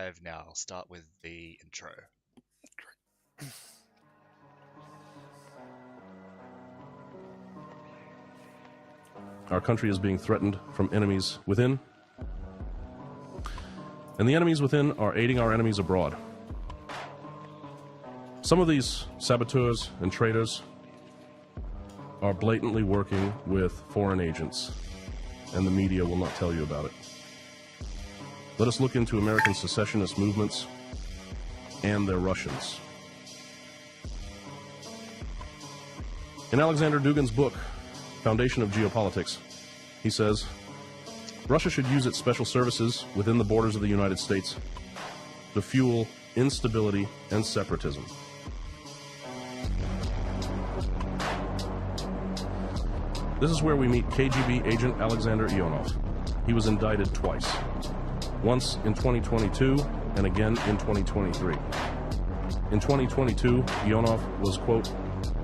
live now. I'll start with the intro. Our country is being threatened from enemies within, and the enemies within are aiding our enemies abroad. Some of these saboteurs and traitors are blatantly working with foreign agents, and the media will not tell you about it. Let us look into American secessionist movements and their Russians. In Alexander Dugin's book, Foundation of Geopolitics, he says, Russia should use its special services within the borders of the United States to fuel instability and separatism. This is where we meet KGB agent Alexander Ionov. He was indicted twice, once in 2022 and again in 2023. In 2022, Ionov was, quote,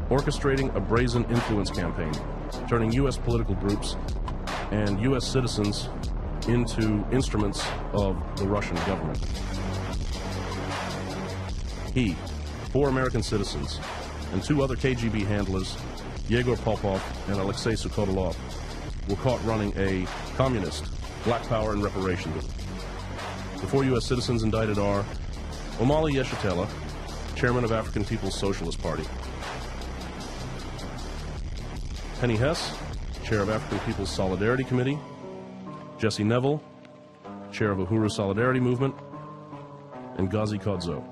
orchestrating a brazen influence campaign, turning U.S. political groups and U.S. citizens into instruments of the Russian government. He, 4 American citizens, and 2 other KGB handlers, Yegor Popov and Alexei Sukhodolov, were caught running a communist black power and reparation group. The 4 U.S. citizens indicted are Omali Yeshitela, chairman of African People's Socialist Party; Penny Hess, chair of African People's Solidarity Committee; Jesse Neville, chair of Uhuru Solidarity Movement; and Ghazi Kodzo,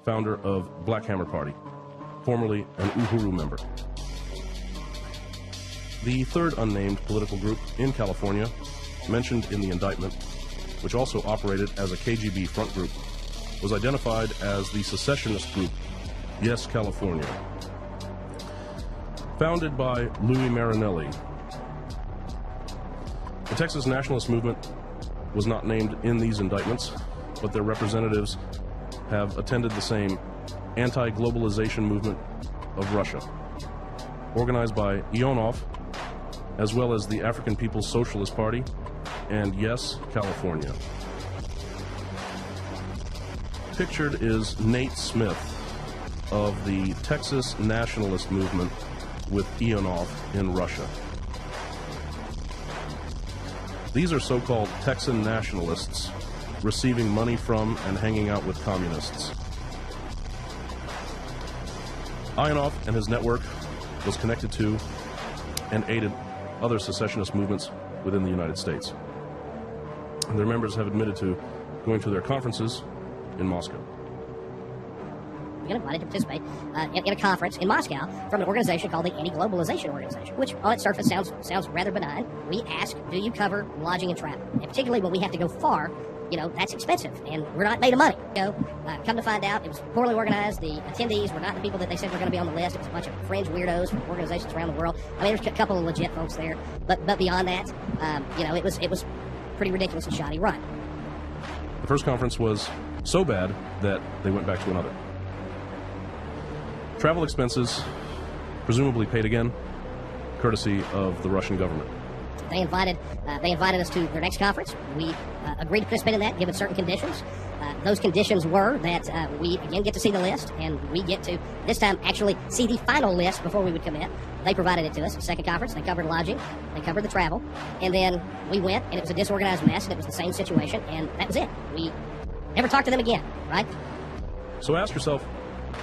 founder of Black Hammer Party, formerly an Uhuru member. The third unnamed political group in California, mentioned in the indictment, which also operated as a KGB front group, was identified as the secessionist group, Yes California, founded by Louis Marinelli. The Texas nationalist movement was not named in these indictments, but their representatives have attended the same anti-globalization movement of Russia, organized by Ionov, as well as the African People's Socialist Party and Yes California. Pictured is Nate Smith of the Texas nationalist movement with Ionov in Russia. These are so-called Texan nationalists receiving money from and hanging out with communists. Ionov and his network was connected to and aided other secessionist movements within the United States. And their members have admitted to going to their conferences in Moscow. We got invited to participate in a conference in Moscow from an organization called the Anti-Globalization Organization, which on its surface sounds rather benign. We ask, do you cover lodging and travel? And particularly when we have to go far, that's expensive, and we're not made of money. Come to find out, it was poorly organized. The attendees were not the people that they said were going to be on the list. It was a bunch of fringe weirdos from organizations around the world. I mean, there's a couple of legit folks there, but beyond that, it was pretty ridiculous and shoddy run. The first conference was so bad that they went back to another. Travel expenses, presumably paid again, courtesy of the Russian government. They invited us to their next conference. We agreed to participate in that, given certain conditions. Those conditions were that we again get to see the list, and we get to this time actually see the final list before we would commit. They provided it to us. Second conference, they covered lodging, they covered the travel, and then we went, and it was a disorganized mess, and it was the same situation, and that was it. We never talked to them again, right? So ask yourself,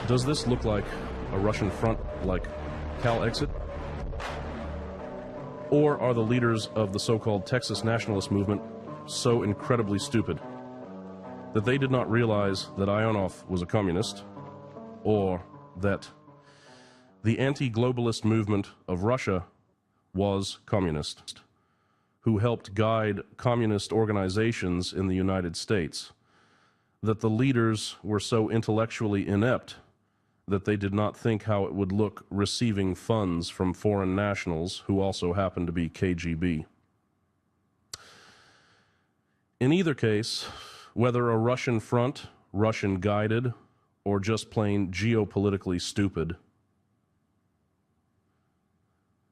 does this look like a Russian front like Cal Exit? Or are the leaders of the so-called Texas nationalist movement so incredibly stupid that they did not realize that Ionov was a communist, or that the anti-globalist movement of Russia was communist, who helped guide communist organizations in the United States, that the leaders were so intellectually inept that they did not think how it would look receiving funds from foreign nationals who also happened to be KGB. In either case, whether a Russian front, Russian guided, or just plain geopolitically stupid,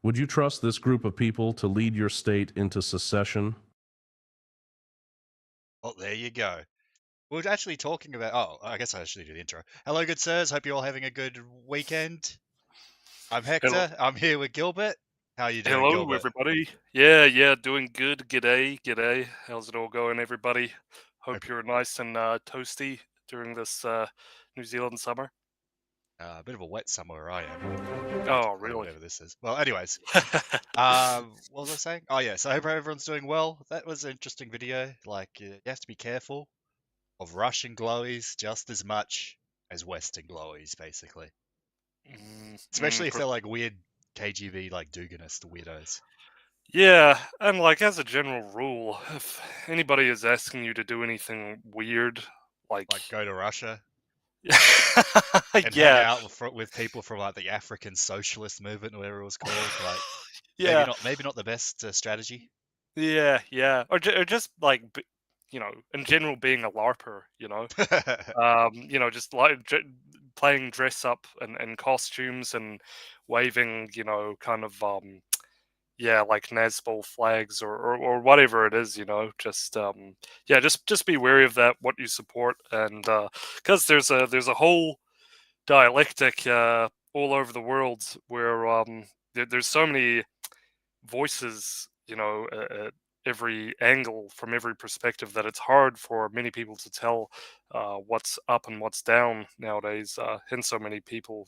would you trust this group of people to lead your state into secession Well, there you go. We're actually talking about. Oh, I guess I should do the intro. Hello, good sirs. Hope you're all having a good weekend. I'm Hello, Hector. I'm here with Gilbert. How you doing, hello, Gilbert? everybody. Yeah, doing good. G'day. How's it all going, everybody? Hope Hope you're nice and toasty during this New Zealand summer. a bit of a wet summer where I am. Oh, Or really? whatever this is. Well, anyways, what was I saying? Oh yeah. So I hope everyone's doing well. That was an interesting video. Like you have to be careful of Russian glowies just as much as Western glowies, basically. Especially if For- they're like weird KGB like Duganist weirdos. yeah, and like as a general rule, if anybody is asking you to do anything weird, like, Like go to Russia and hang yeah, out with people from like the African Socialist Movement, or whatever it was called. Like yeah, maybe not the best strategy. yeah, or just like, in general, being a larper, just like playing dress up and costumes and waving, kind of yeah, like Nazbol flags or whatever it is, just yeah, just be wary of that, what you support, and because there's a whole dialectic all over the world where there's so many voices, at every angle from every perspective that it's hard for many people to tell what's up and what's down nowadays. Hence, so many people,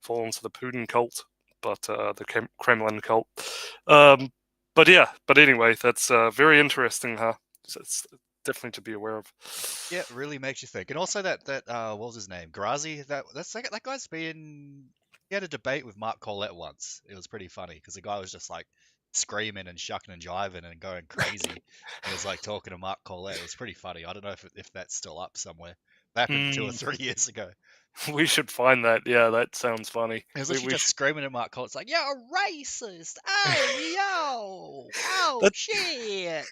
fall into the Putin cult, but the Kremlin cult. Um, but yeah, but anyway, that's very interesting, huh? It's definitely to be aware of. Yeah, it really makes you think. And also that what was his name? Grazi. That's like that guy's been. He had a debate with Mark Collette once. It was pretty funny because the guy was just like screaming and shucking and jiving and going crazy. He was like talking to Mark Collette. It was pretty funny. I don't know if that's still up somewhere. That happened 2 or 3 years ago. We should find that. Yeah, that sounds funny. He was We, literally we just should. screaming at Mark Collette. It's like, you're a racist. Hey, yo. Oh, That shit.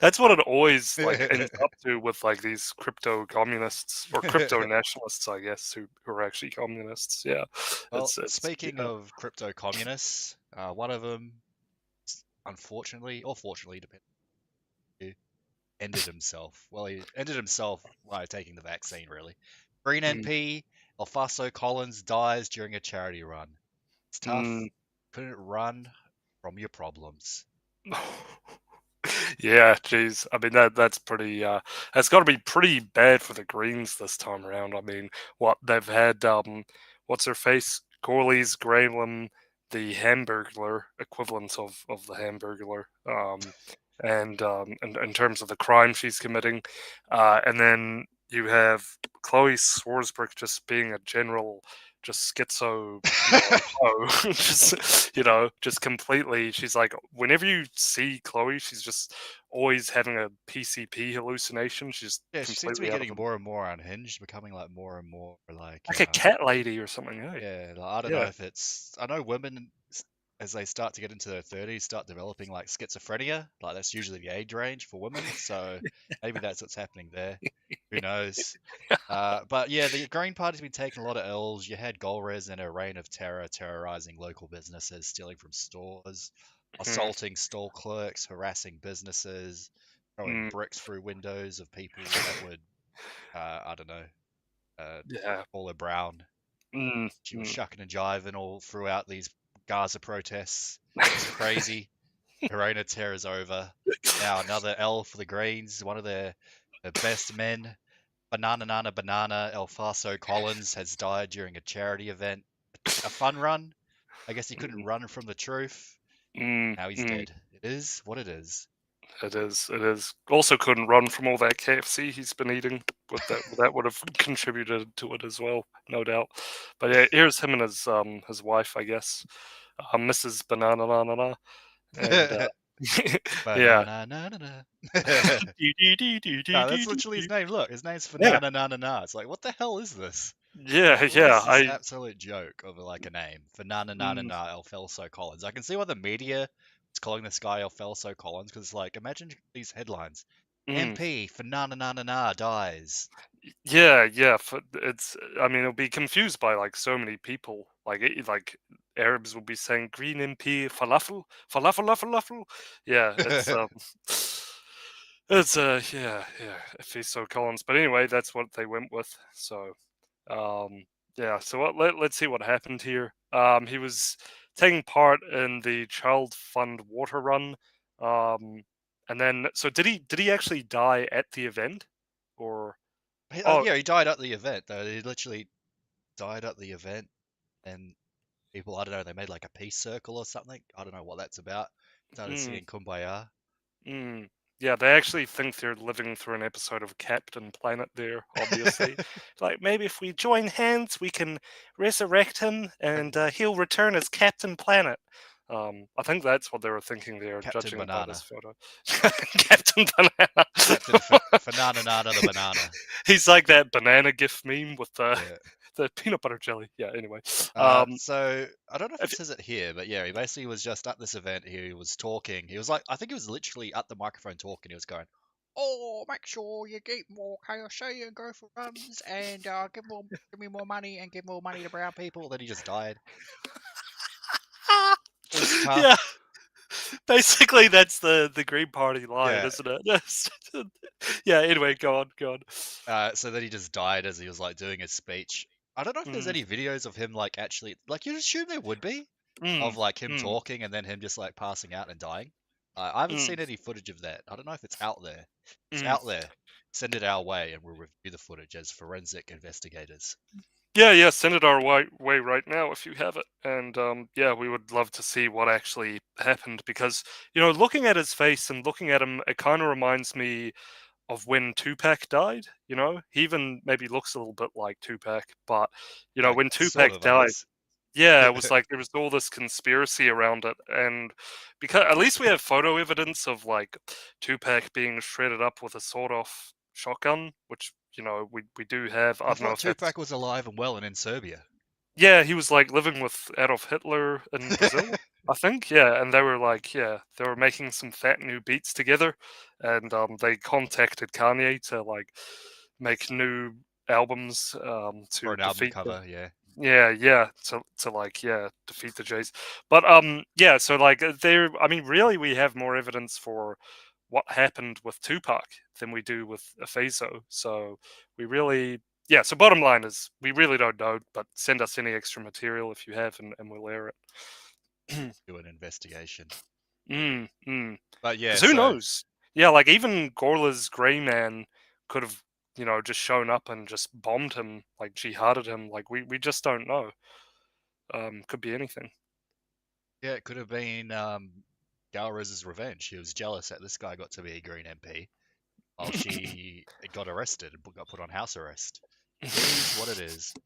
That's what it always like ends up to with like these crypto communists or crypto nationalists, I guess, who are actually communists. Yeah, Well, it's speaking of crypto communists, one of them, unfortunately, or fortunately, depending on who, ended himself. Well, he ended himself by taking the vaccine, really. Green mm, NP, Elfaso Collins dies during a charity run. It's tough. mm. Couldn't run from your problems. Yeah, geez. I mean that's pretty. That's got to be pretty bad for the Greens this time around. I mean, what they've had. What's her face? Corley's Graham, the Hamburglar equivalent of the Hamburglar. And in terms of the crime she's committing, and then you have Chloe Swarsbrick just being a general, just schizo, just completely. She's like, whenever you see Chloe, she's just always having a PCP hallucination. She's Yeah, she seems to be completely out of getting them, more and more unhinged, becoming like more and more like like a cat lady or something. Hey, yeah, like, I don't know yeah. if it's. I know women, as they start to get into their 30s, start developing like schizophrenia. Like that's usually the age range for women. So maybe that's what's happening there. Who knows? But yeah, the Green Party's been taking a lot of L's. You had Golrez in a reign of terror, terrorizing local businesses, stealing from stores, Mm, assaulting store clerks, harassing businesses, throwing mm, bricks through windows of people that would, I don't know, uh, yeah. call her brown. Mm, She was mm. shucking and jiving all throughout these Gaza protests. It was crazy. Corona terror is over. Now another L for the Greens. One of their best men, Banana Nana Banana, El Faso Collins, has died during a charity event. A fun run. I guess he couldn't Mm, run from the truth. mm, Now he's mm. dead. It is what it is. It is. It is. Also, couldn't run from all that KFC he's been eating. With that would have contributed to it as well, no doubt. But yeah, here's him and his wife, I guess, Mrs. Banana Banana, and yeah, Banana Nana. No, that's literally his name. Look, his name's yeah, Banana Nana Na. It's like, what the hell is this? yeah, What yeah. is this absolute joke of like a name? Banana Nana Mm, Na Elfelso Collins. I can see why the media is calling this guy Elfelso Collins because, like, imagine these headlines: mm. MP for Nana Nana Na dies. Yeah. It's. I mean, it'll be confused by like so many people. Like Arabs will be saying green MP falafel, falafel, falafel. Yeah, it's It's yeah, Efeso Collins. But anyway, that's what they went with. So yeah. So let's see what happened here. He was taking part in the Child Fund water run. And then so did he actually die at the event, or oh Yeah, he died at the event though. He literally died at the event, and people, I don't know, they made like a peace circle or something. I don't know what that's about. Started mm, singing Kumbaya. mm. Yeah, they actually think they're living through an episode of Captain Planet there, obviously. Like, maybe if we join hands, we can resurrect him and he'll return as Captain Planet. I think that's what they were thinking there, Captain judging by this Banana. photo. Captain Banana. Captain Fanana Nana the Banana. He's like that banana gif meme with Yeah. the peanut butter jelly. Yeah, anyway. So I don't know if it If, says it here, but yeah, he basically was just at this event. He was talking. He was like, I think he was literally at the microphone talking. He was going, "Oh, make sure you get more KFC and go for runs, and give me more money, and give more money to brown people." Then he just died. It was yeah, tough. basically that's the Green Party line, Yeah. isn't it? Yeah. Anyway, go on, go on. So then he just died as he was like doing his speech. I don't know if there's Mm, any videos of him like actually like you'd assume there would be mm, of like him mm, talking and then him just like passing out and dying. I haven't mm, seen any footage of that. I don't know if it's out there. If it's mm. out there, send it our way and we'll review the footage as forensic investigators. Yeah, send it our way right now if you have it. And yeah, we would love to see what actually happened because, looking at his face and looking at him, it kind of reminds me of when Tupac died. He even maybe looks a little bit like Tupac, but, Yeah, when sort Tupac of, I died, guess. yeah, it was like there was all this conspiracy around it. And because at least we have photo evidence of like Tupac being shredded up with a sawed off shotgun, which, we do have. I I don't know thought if that's Tupac was alive and well and in Serbia. yeah, he was like living with Adolf Hitler in Brazil, I think. Yeah, and they were like, yeah, they were making some fat new beats together, and they contacted Kanye to like make new albums For to an album defeat the cover, yeah. yeah to like defeat the Jays. But yeah, so like there, I mean, really, we have more evidence for what happened with Tupac than we do with Efeso. So we really, yeah. So bottom line is, we really don't know. But send us any extra material if you have, and we'll air it. Do an investigation. Because But yeah, who so knows? Yeah, like even Gorla's Grey Man could have, just shown up and just bombed him, like jihaded him. Like we just don't know. Could be anything. yeah, it could have been Galrez's revenge. She was jealous that this guy got to be a Green MP while she got arrested and got put on house arrest. It is what it is.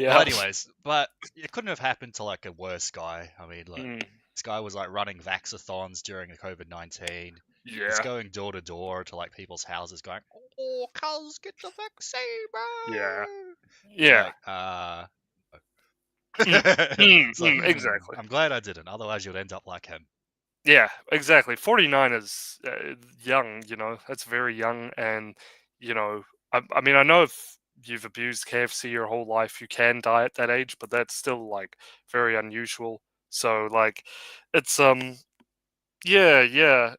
Well, Yeah. anyways, but it couldn't have happened to like a worse guy. I mean, look, Mm, this guy was like running vaxathons during the COVID-19. He's yeah. going door to door to like people's houses, going, "Oh, cuz, get the vaccine, Yeah. bro!" Yeah. Like, Mm, it's like, exactly. I'm glad I didn't. Otherwise, you'd end up like him. Yeah, exactly. 49 is young, that's very young. And, I mean, I know if you've abused KFC your whole life, you can die at that age, but that's still like very unusual. So, like, it's, yeah, yeah.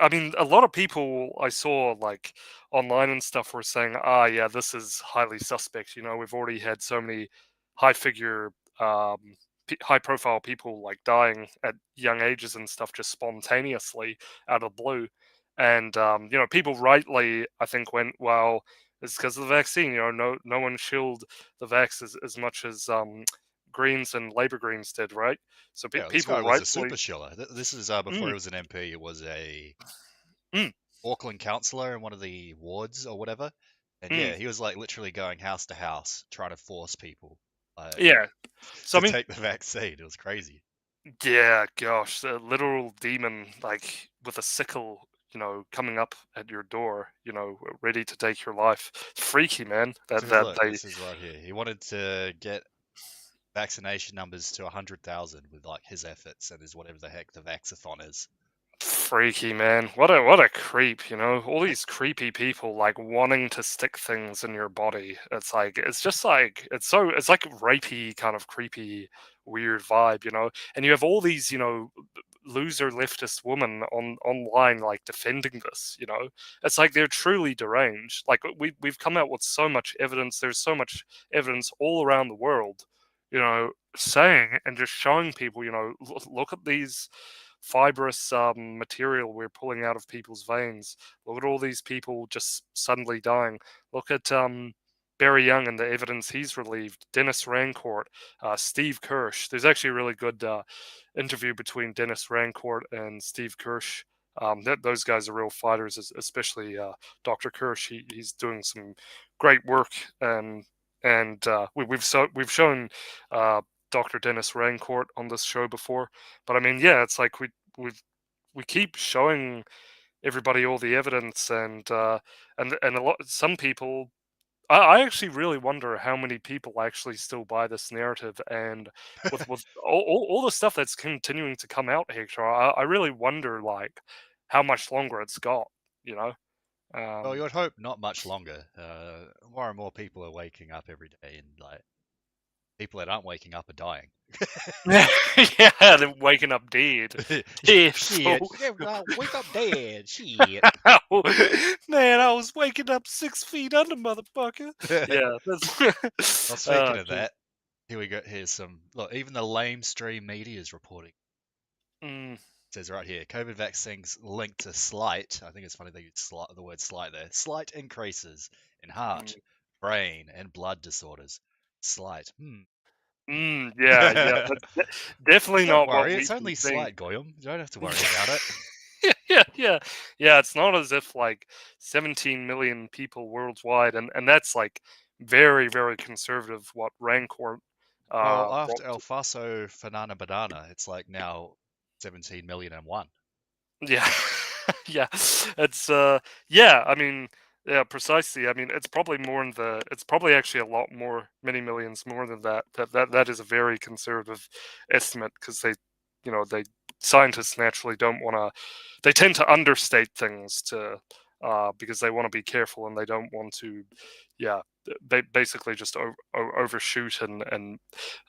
I mean, a lot of people I saw like online and stuff were saying, "Ah, yeah, this is highly suspect." We've already had so many high figure, high profile people like dying at young ages and stuff just spontaneously out of the blue, and people rightly I think went, "Well, it's because of the vaccine." No one shilled the vax as much as Greens and Labour Greens did, right? So Yeah, this guy people was a rightfully super shiller. This is before Mm, he was an MP. It was a mm, Auckland councillor in one of the wards or whatever. And mm. yeah, he was like literally going house to house trying to force people Yeah. So I to mean, take the vaccine. It was crazy. yeah, gosh, the literal demon, like with a sickle, coming up at your door, ready to take your life. Freaky, man. So That look, they this is right here. He wanted to get vaccination numbers to 100,000 with like his efforts and his whatever the heck the vaxathon is. freaky, man. What a creep, All these creepy people like wanting to stick things in your body. It's just like it's like rapey kind of creepy weird vibe. And you have all these, loser leftist woman online like defending this. It's like they're truly deranged. Like we've come out with so much evidence. There's so much evidence all around the world, saying and just showing people, look at these fibrous material we're pulling out of people's veins. Look at all these people just suddenly dying. Look at Barry Young and the evidence he's relieved. Dennis Rancourt, Steve Kirsch. There's actually a really good interview between Dennis Rancourt and Steve Kirsch. Those guys are real fighters, especially Dr. Kirsch. He's doing some great work, and we've shown Dr. Dennis Rancourt on this show before. But I mean, yeah, it's like we keep showing everybody all the evidence, and a lot. Some people, I actually really wonder how many people actually still buy this narrative, and with all the stuff that's continuing to come out, Hector, I really wonder like how much longer it's got. Well, you would hope not much longer. More and more people are waking up every day, and like people that aren't waking up are dying. Yeah, they're waking up dead. Shit. fool. Wake up dead. Shit. Man, I was waking up 6 feet under, motherfucker. Yeah. Well, speaking of that, here we go. Here's some. Look, even the lamestream media is reporting. It says right here, COVID vaccines linked to slight. I think it's funny they use the word slight there. Slight increases in heart, brain, and blood disorders. Slight. Yeah. That's definitely Don't not worry, what it's only slight, Goyam. You don't have to worry about it. Yeah. It's not as if like 17 million people worldwide, and that's like very, very conservative. What Rancourt? Well, after Efeso Fanana Banana, it's like now 17 million and one. Yeah, yeah. It's yeah. I mean, yeah, precisely. I mean, it's probably more in the. It's probably actually a lot more, many millions more than that. That is a very conservative estimate, because they scientists naturally don't want to. They tend to understate things because they want to be careful, and they don't want to, yeah, basically just overshoot and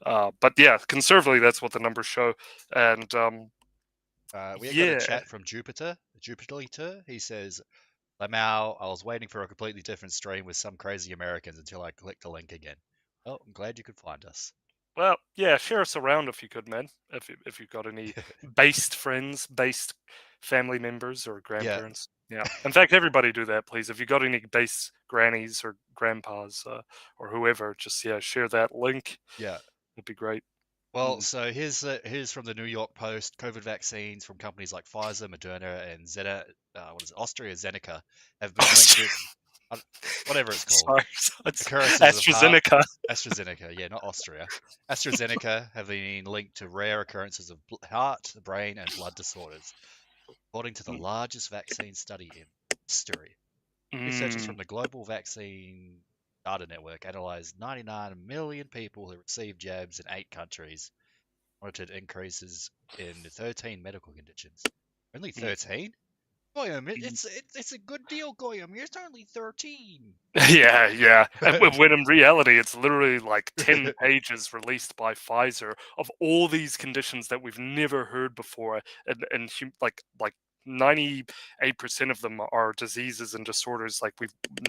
but yeah, conservatively, that's what the numbers show, and We got a chat from Jupiter. He says, Lamau, I was waiting for a completely different stream with some crazy Americans until I clicked the link again. Well, I'm glad you could find us. Well, yeah, share us around if you could, man. If you've got any based friends, based family members, or grandparents. Yeah. In fact, everybody do that, please. If you got any base grannies or grandpas or whoever, just share that link. Yeah, it'd be great. Well, so here's from the New York Post. COVID vaccines from companies like Pfizer, Moderna, and AstraZeneca have been linked with whatever it's called. Sorry, AstraZeneca. AstraZeneca, yeah, not Austria. AstraZeneca have been linked to rare occurrences of heart, brain, and blood disorders, according to the largest vaccine study in history. Researchers from the Global Vaccine Data Network analyzed 99 million people who received jabs in 8 countries, monitored increases in 13 medical conditions. Only 13? Goyam, it's a good deal, Goyam. It's only 13. Yeah. When in reality, it's literally like 10 pages released by Pfizer of all these conditions that we've never heard before, and like 98% of them are diseases and disorders like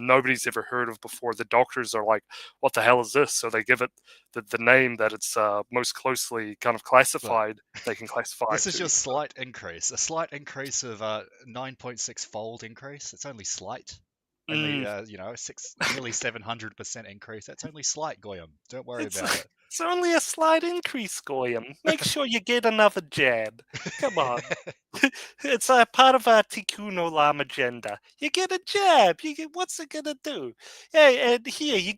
nobody's ever heard of before. The doctors are like, what the hell is this? So they give it the name that it's most closely kind of classified. They can classify this is your slight increase, a slight increase of 9.6 fold increase. It's only slight. Only nearly 700% increase. That's only slight, Goyam. Don't worry about it. It's only a slight increase, Goyam. Make sure you get another jab. Come on. It's a part of our Tikkun Olam agenda. You get a jab. What's it gonna do? Hey, and here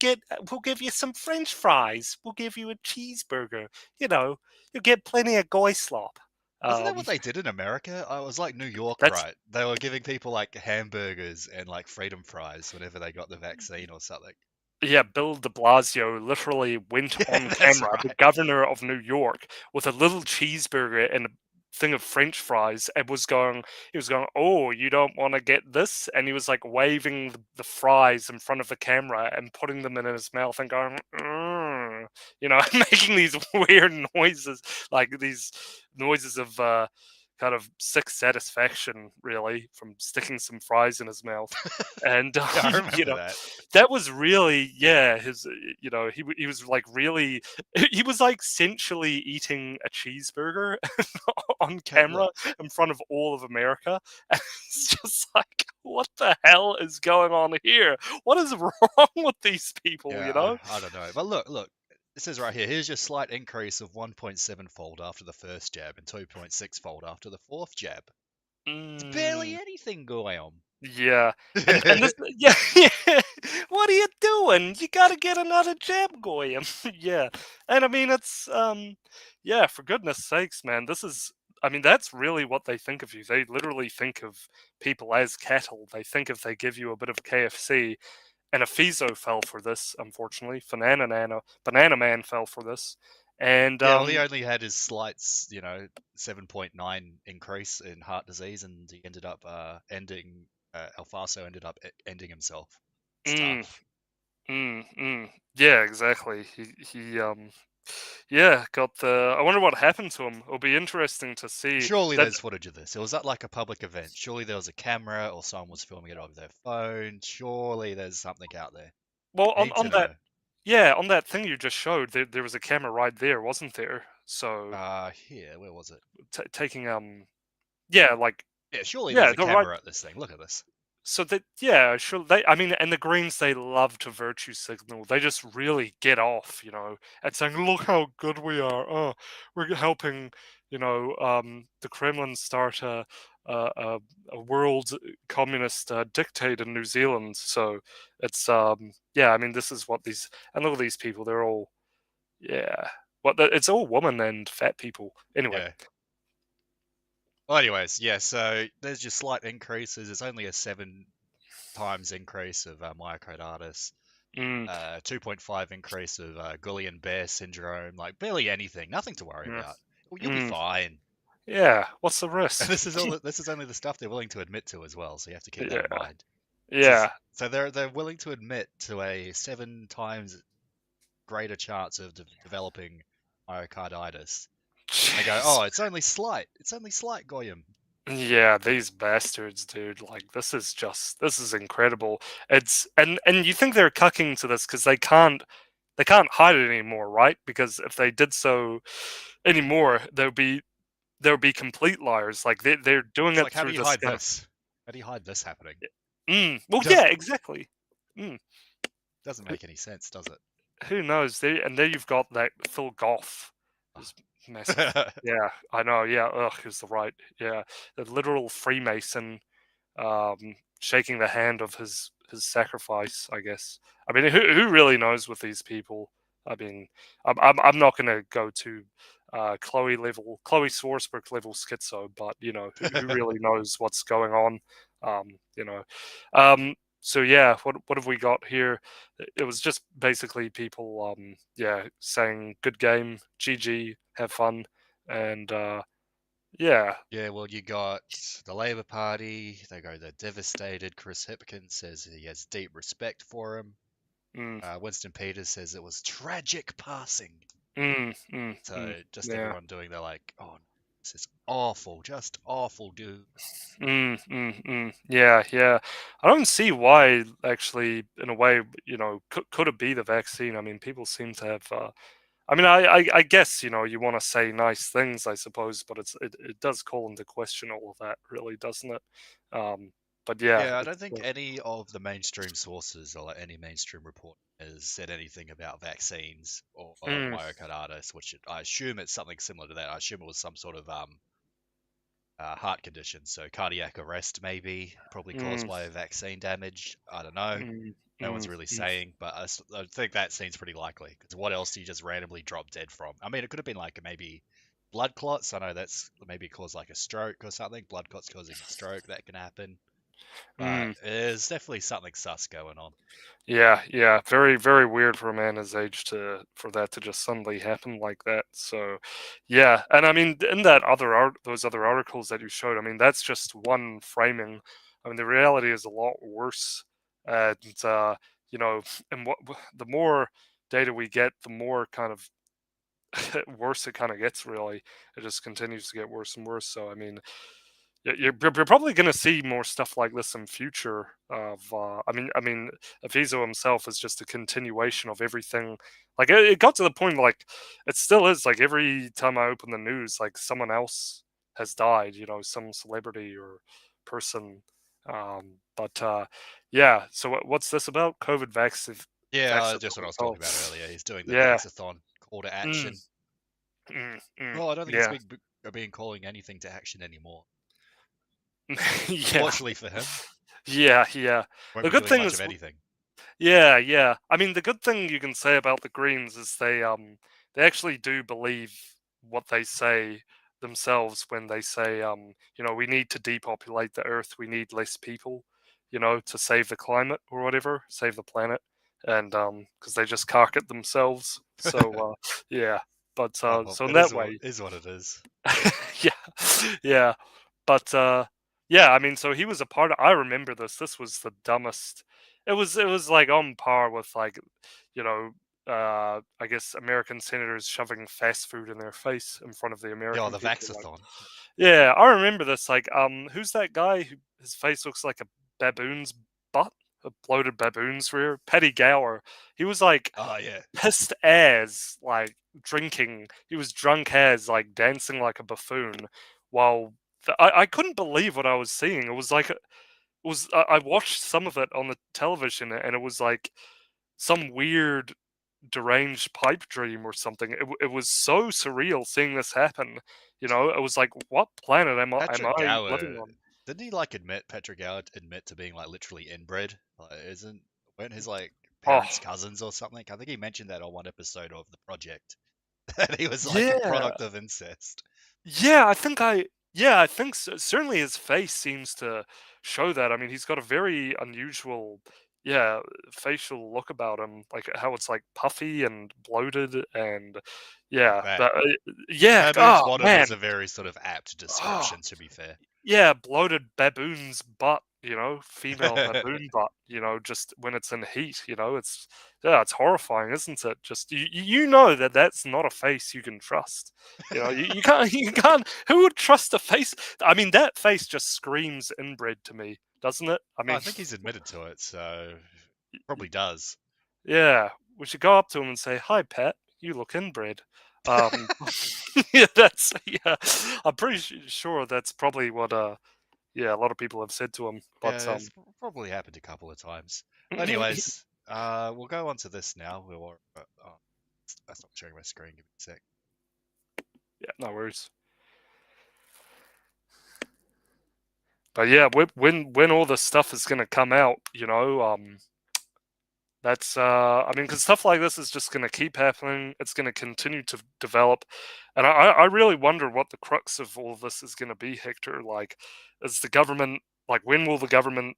we'll give you some French fries. We'll give you a cheeseburger. You'll get plenty of goy slop. Isn't that what they did in America? I was like New York, right? They were giving people like hamburgers and like freedom fries whenever they got the vaccine or something. Yeah, Bill de Blasio literally went on camera, right. The governor of New York, with a little cheeseburger and a thing of French fries, and he was going, oh, you don't want to get this? And he was like waving the fries in front of the camera and putting them in his mouth and going, making these weird noises, like these noises of kind of sick satisfaction, really, from sticking some fries in his mouth. And Yeah, I you remember know, that. that was really, yeah, his. You know, he was like really, he was like essentially eating a cheeseburger on Okay, camera in front of all of America. And it's just like, what the hell is going on here? What is wrong with these people? You yeah, know? I don't know. But look, it says right here, here's your slight increase of 1.7-fold after the first jab and 2.6-fold after the fourth jab. It's barely Mm. anything, Goyam. Yeah, and this, yeah, yeah. What are you doing? You got to get another jab, Goyim. Yeah, and I mean it's yeah. For goodness sakes, man, this is. I mean, that's really what they think of you. They literally think of people as cattle. They think if they give you a bit of KFC, and Efeso fell for this, unfortunately. Banana Man fell for this, and Yeah, well, he only had his slight, 7.9 increase in heart disease, and he ended up Alfaso ended up ending himself. It's mm, tough. yeah, exactly. Yeah, got the. I wonder what happened to him. It'll be interesting to see Surely that. there's footage of this. It was at like a public event. Surely there was a camera or someone was filming it over their phone. Surely there's something out there. Well, I need to on that, know. yeah, on that thing you just showed, there was a camera right there, wasn't there? So Here, where was it? taking yeah, like Yeah, surely there's yeah, a the right. camera at this thing. Look at this. So that yeah, sure. They, I mean, and the Greens, they love to virtue signal. They just really get off, at saying, "Look how good we are. Oh, we're helping, the Kremlin start a world communist dictate in New Zealand." So it's yeah. I mean, this is what these, and look at these people. They're all, yeah. It's all women and fat people. Anyway. Yeah. Well, anyways, yeah. So there's just slight increases. It's only a 7 times increase of myocarditis. Mm, 2.5 increase of Guillain-Barré syndrome. Like barely anything. Nothing to worry mm, about. You'll be mm. fine. Yeah. What's the And risk? this is only the stuff they're willing to admit to as well. So you have to keep that in Yeah. mind. Yeah. So they're willing to admit to a 7 times greater chance of developing myocarditis. They go, Jeez. oh, it's only slight. It's only slight, Goyam. Yeah, these bastards, dude. Like this is incredible. It's and you think they're cucking to this because they can't hide it anymore, right? Because if they did so anymore, there would be complete liars. Like they're doing It's it like, how do through you this hide kind of this? How do you hide this happening? well, It yeah, doesn't exactly. Mm. doesn't make any sense, does Who knows? There you've got that Phil Goff, who's massive. it? Yeah, I know. Yeah, ugh, is the right. Yeah, the literal Freemason, shaking the hand of his sacrifice. I guess. I mean, who really knows with these people? I mean, I'm not going to go to Chloe Swarsberg level schizo, but who really knows what's going on? Um, you know, so yeah, what have we got here? It was just basically people, yeah, saying good game, GG, have fun, and yeah, Yeah, well, you got the Labour Party. They go, they're devastated. Chris Hipkins says he has deep respect for him. mm, Winston Peters says it was tragic passing. So just yeah. everyone doing, they're like, oh, this is awful, just awful, dude. Yeah, yeah. I don't see why, actually, in a way, could it be the vaccine? I mean, people seem to have. I mean, I guess you want to say nice things, I suppose, but it does call into question all of that, really, doesn't it? But yeah, Yeah, I don't think any of the mainstream sources or like any mainstream report has said anything about vaccines or mm, myocarditis, which I assume it's something similar to that. I assume it was some sort of heart condition, so cardiac arrest maybe, probably caused mm, by vaccine damage. I don't know. mm, No one's mm, really mm, saying, but I think that seems pretty likely. Because what else do you just randomly drop dead from? I mean, it could have been like maybe blood clots. I know that's maybe caused like a stroke or something. Blood clots causing a stroke, that can happen. But mm. there's definitely something sus going on. Yeah, yeah, very, very weird for a man his age for that to just suddenly happen like that. So, yeah, and I mean, in those other articles that you showed, I mean, that's just one framing. I mean, the reality is a lot worse, and you know, and the more data we get, the more kind of worse it kind of gets. Really, it just continues to get worse and worse. So I mean, you're probably going to see more stuff like this in future. I mean, Efeso himself is just a continuation of everything. Like it got to the point like it still is. Like every time I open the news, like someone else has died. Some celebrity or person. But yeah. So what's this about? COVID vaccine. Yeah, just what I was talking about earlier. He's doing the Yeah. Vaxathon call to Mm, action. mm. Well, I don't think Yeah. it's being calling anything to action anymore. Yeah. Unfortunately for him, Yeah. Yeah. won't The be good doing thing much is of anything. Yeah, yeah. I mean, the good thing you can say about the Greens is they actually do believe what they say themselves when they say we need to depopulate the Earth, we need less people, to save the climate or whatever, save the planet, and because they just cark it themselves. So yeah, but Oh, well, so in it that way, is what it is. yeah, yeah. But yeah, I mean, so he was a part of. I remember this. This was the dumbest. It was like on par with like, you know, I guess American senators shoving fast food in their face in front of the Yeah, American the people. Like, Vaxathon. yeah, I remember this. Like, who's that guy who his face looks like a baboon's butt, a bloated baboon's rear? Paddy Gower. He was like Oh yeah. pissed as like drinking. He was drunk as like dancing like a buffoon while I couldn't believe what I was seeing. It was like I watched some of it on the television and it was like some weird deranged pipe dream or something. It was so surreal seeing this happen. It was like, what planet am Patrick I living Gower, on? didn't he Patrick Gower admit to being like literally inbred? Like, weren't his like Oh, parents cousins or something? I think he mentioned that on one episode of the project. That he was like a yeah. product of incest. Yeah, I think certainly his face seems to show that. I mean, he's got a very unusual, yeah, facial look about him, like how it's like puffy and bloated, and In yeah, fact, but yeah, baboon's oh bottom man, is a very sort of apt oh description, to be fair. yeah, bloated baboon's butt, female baboon butt, just when it's in heat, it's horrifying, isn't it? Just you know that that's not a face you can trust. You can't you can't. Who would trust a face? I mean, that face just screams inbred to me, doesn't it? I I mean, think he's admitted to it, so probably does. yeah, we should go up to him and say, "Hi, Pat, you look inbred." Um, yeah, yeah. I'm pretty sure that's probably what yeah, a lot of people have said to him, but Yeah, it's probably happened a couple of times. yeah, Anyways, we'll go on to this now. I stopped sharing my screen. Give me a sec. no worries. But yeah, when all this stuff is gonna come out, that's I mean, because stuff like this is just gonna keep happening. It's gonna continue to develop, and I really wonder what the crux of all of this is gonna be, Hector. Like, is the government like when will the government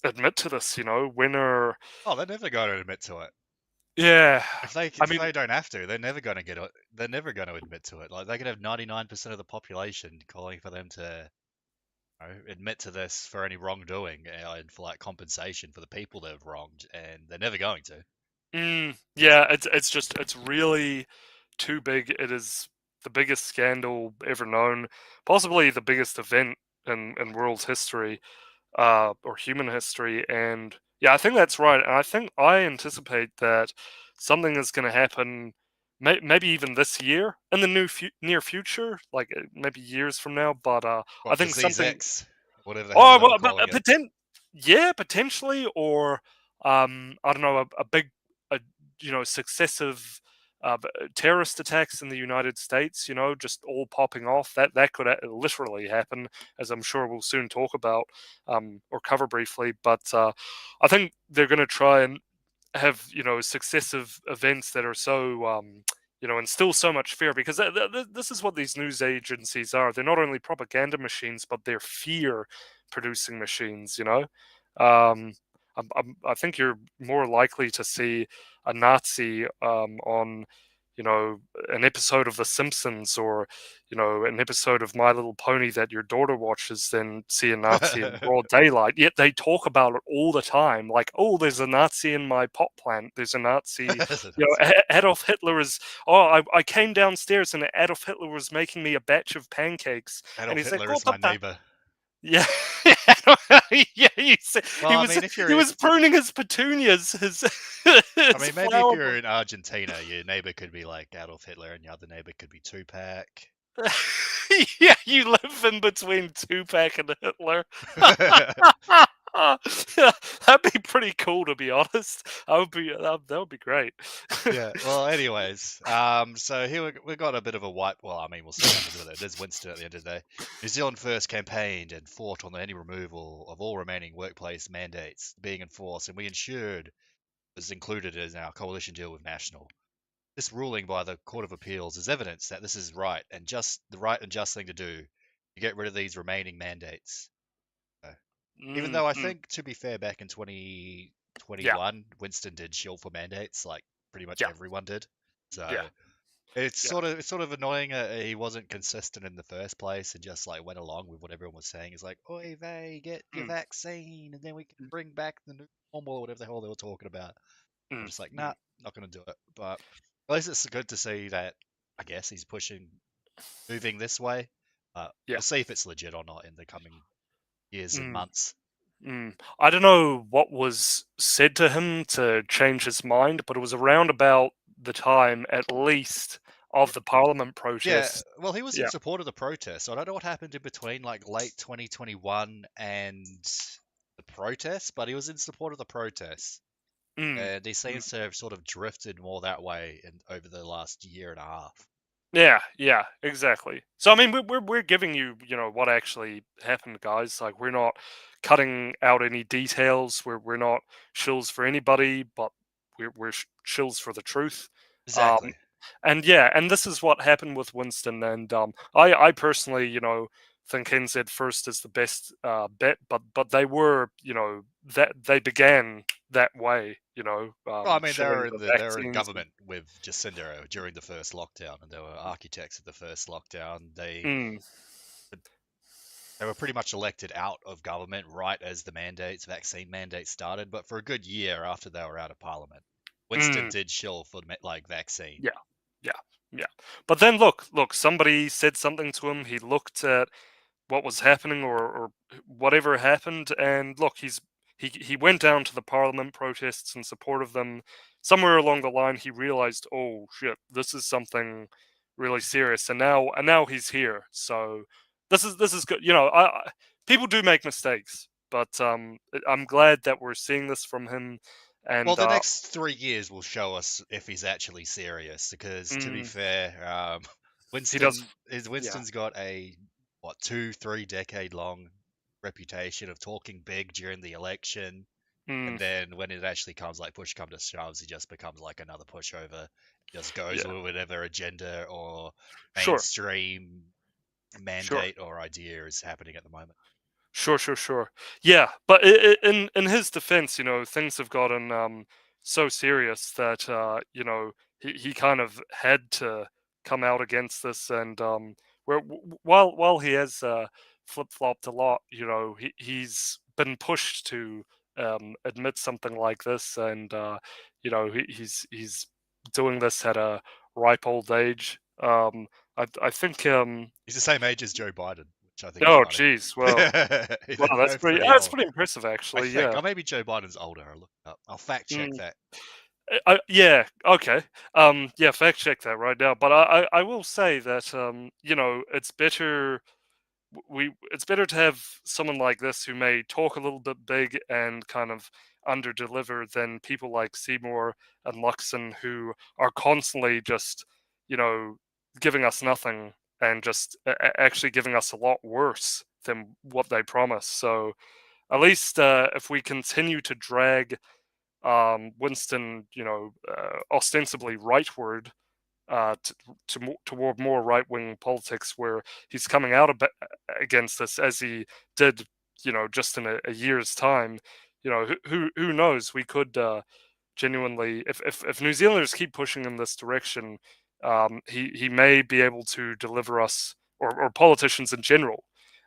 admit to this? When are Oh, they're never going to admit to it. yeah? I If mean, they don't have to, they're never going to get it. They're never going to admit to it. Like they could have 99% of the population calling for them to admit to this for any wrongdoing and for like compensation for the people they've wronged, and they're never going to. yeah, it's really too big. It is the biggest scandal ever known, possibly the biggest event in world history, or human history. And yeah, I think that's right. And I think I anticipate that something is going to happen, maybe even this year, in the near future, like maybe years from now. But I What, think disease something. X, whatever the hell Oh, they were well, calling it. yeah, potentially, or I don't know, a big, successive terrorist attacks in the United States. Just all popping off. That could literally happen, as I'm sure we'll soon talk about, or cover briefly. But I think they're going to try and have successive events that are so instill so much fear, because this is what these news agencies are. They're not only propaganda machines, but they're fear producing machines. I think you're more likely to see a Nazi on an episode of The Simpsons or, an episode of My Little Pony that your daughter watches than see a Nazi in broad daylight. Yet they talk about it all the time. Like, oh, there's a Nazi in my pot plant. There's a Nazi. Adolf Hitler is. Oh, I came downstairs and Adolf Hitler was making me a batch of pancakes, and Adolf he's like, Hitler "Oh, is my neighbor. yeah, yeah." Well, He I was mean, if he you're, was pruning his petunias, his I his mean, maybe if flower. you're in Argentina, your neighbor could be like Adolf Hitler, and your other neighbor could be Tupac. Yeah, you live in between Tupac and Hitler. That'd be pretty cool, to be honest. That would be great. Yeah. Well, anyways, so here we got a bit of a wipe. Well, I mean, we'll see what happens with it. There's Winston at the end of the day. New Zealand first campaigned and fought on any removal of all remaining workplace mandates being enforced, and we ensured was included in our coalition deal with National. This ruling by the Court of Appeals is evidence that this is right and just the right and just thing to do to get rid of these remaining mandates. Uh, Even though I Mm. think, to be fair, back in Yeah, 2021, Winston did shield for mandates, like pretty much yeah, everyone did. So yeah, it's yeah. sort of annoying. He wasn't consistent in the first place and just like went along with what everyone was saying. It's like, "Oi, vey, get your Mm, vaccine, and then we can bring back the new normal or whatever the hell they were talking about." I'm mm, just like, mm. nah, not gonna do it. But at least it's good to see that. I guess he's moving this way. Yeah. We'll see if it's legit or not in the coming years and Mm. months. I don't know what was said to him to change his mind, but it was around about the time, at least, of the Parliament Yeah, protests. well, he was in Yeah. support of the protest. So I don't know what happened in between like late 2021 and the protests, but he was in support of the protests. Mm, And he mm. seems to have sort of drifted more that way in over the last year and a half. Yeah, yeah, exactly. So I mean, we're giving you, what actually happened, guys. Like, we're not cutting out any details. We're not shills for anybody, but we're shills for the truth. Um, Exactly. and yeah, and this is what happened with Winston. And I personally, think NZ First is the best bet. But they were, that they began that way. Well, I mean, Shilling the they were in vaccines. government with Jacinda during the first lockdown, and they were architects of the first lockdown. Mm, They were pretty much elected out of government right as the vaccine mandates started. But for a good year after they were out of parliament, Winston mm. did shill for like vaccine. Yeah, yeah, yeah. But then look, somebody said something to him. He looked at what was happening or whatever happened, and look, he went down to the parliament protests in support of them. Somewhere along the line, he realized, oh shit, this is something really serious, and now he's here. So this is good. People do make mistakes, but I'm glad that we're seeing this from him, Well, and the next 3 years will show us if he's actually serious. Because to be mm, fair, he does. Yeah. Winston's got a what 2-3 decade long reputation of talking big during the election. Mm, And then when it actually comes like push come to shoves, he just becomes like another pushover. Just goes yeah. with whatever agenda or Sure. mainstream Sure. mandate or idea is happening at the moment. Sure. Yeah, but in his defense, things have gotten so serious that he kind of had to come out against this, and while he has flip flopped a lot, he's been pushed to admit something like this, and he's doing this at a ripe old age. I think. He's the same age as Joe Biden, which I think is Oh, funny. geez. Well. Wow, that's They're pretty. pretty That's old. pretty impressive, I actually. think. Yeah. Or maybe Joe Biden's older. I'll look it up. I'll fact check Mm. that. Yeah. Okay. Yeah. Fact check that right now. But I will say that it's better. It's better to have someone like this who may talk a little bit big and kind of under deliver than people like Seymour and Luxon who are constantly just you know giving us nothing and just actually giving us a lot worse than what they promise. So at least if we continue to drag Winston, ostensibly rightward toward more right wing politics, where he's coming out against us as he did, just in a year's time. Who knows? We could genuinely, if New Zealanders keep pushing in this direction, he may be able to deliver us, or politicians in general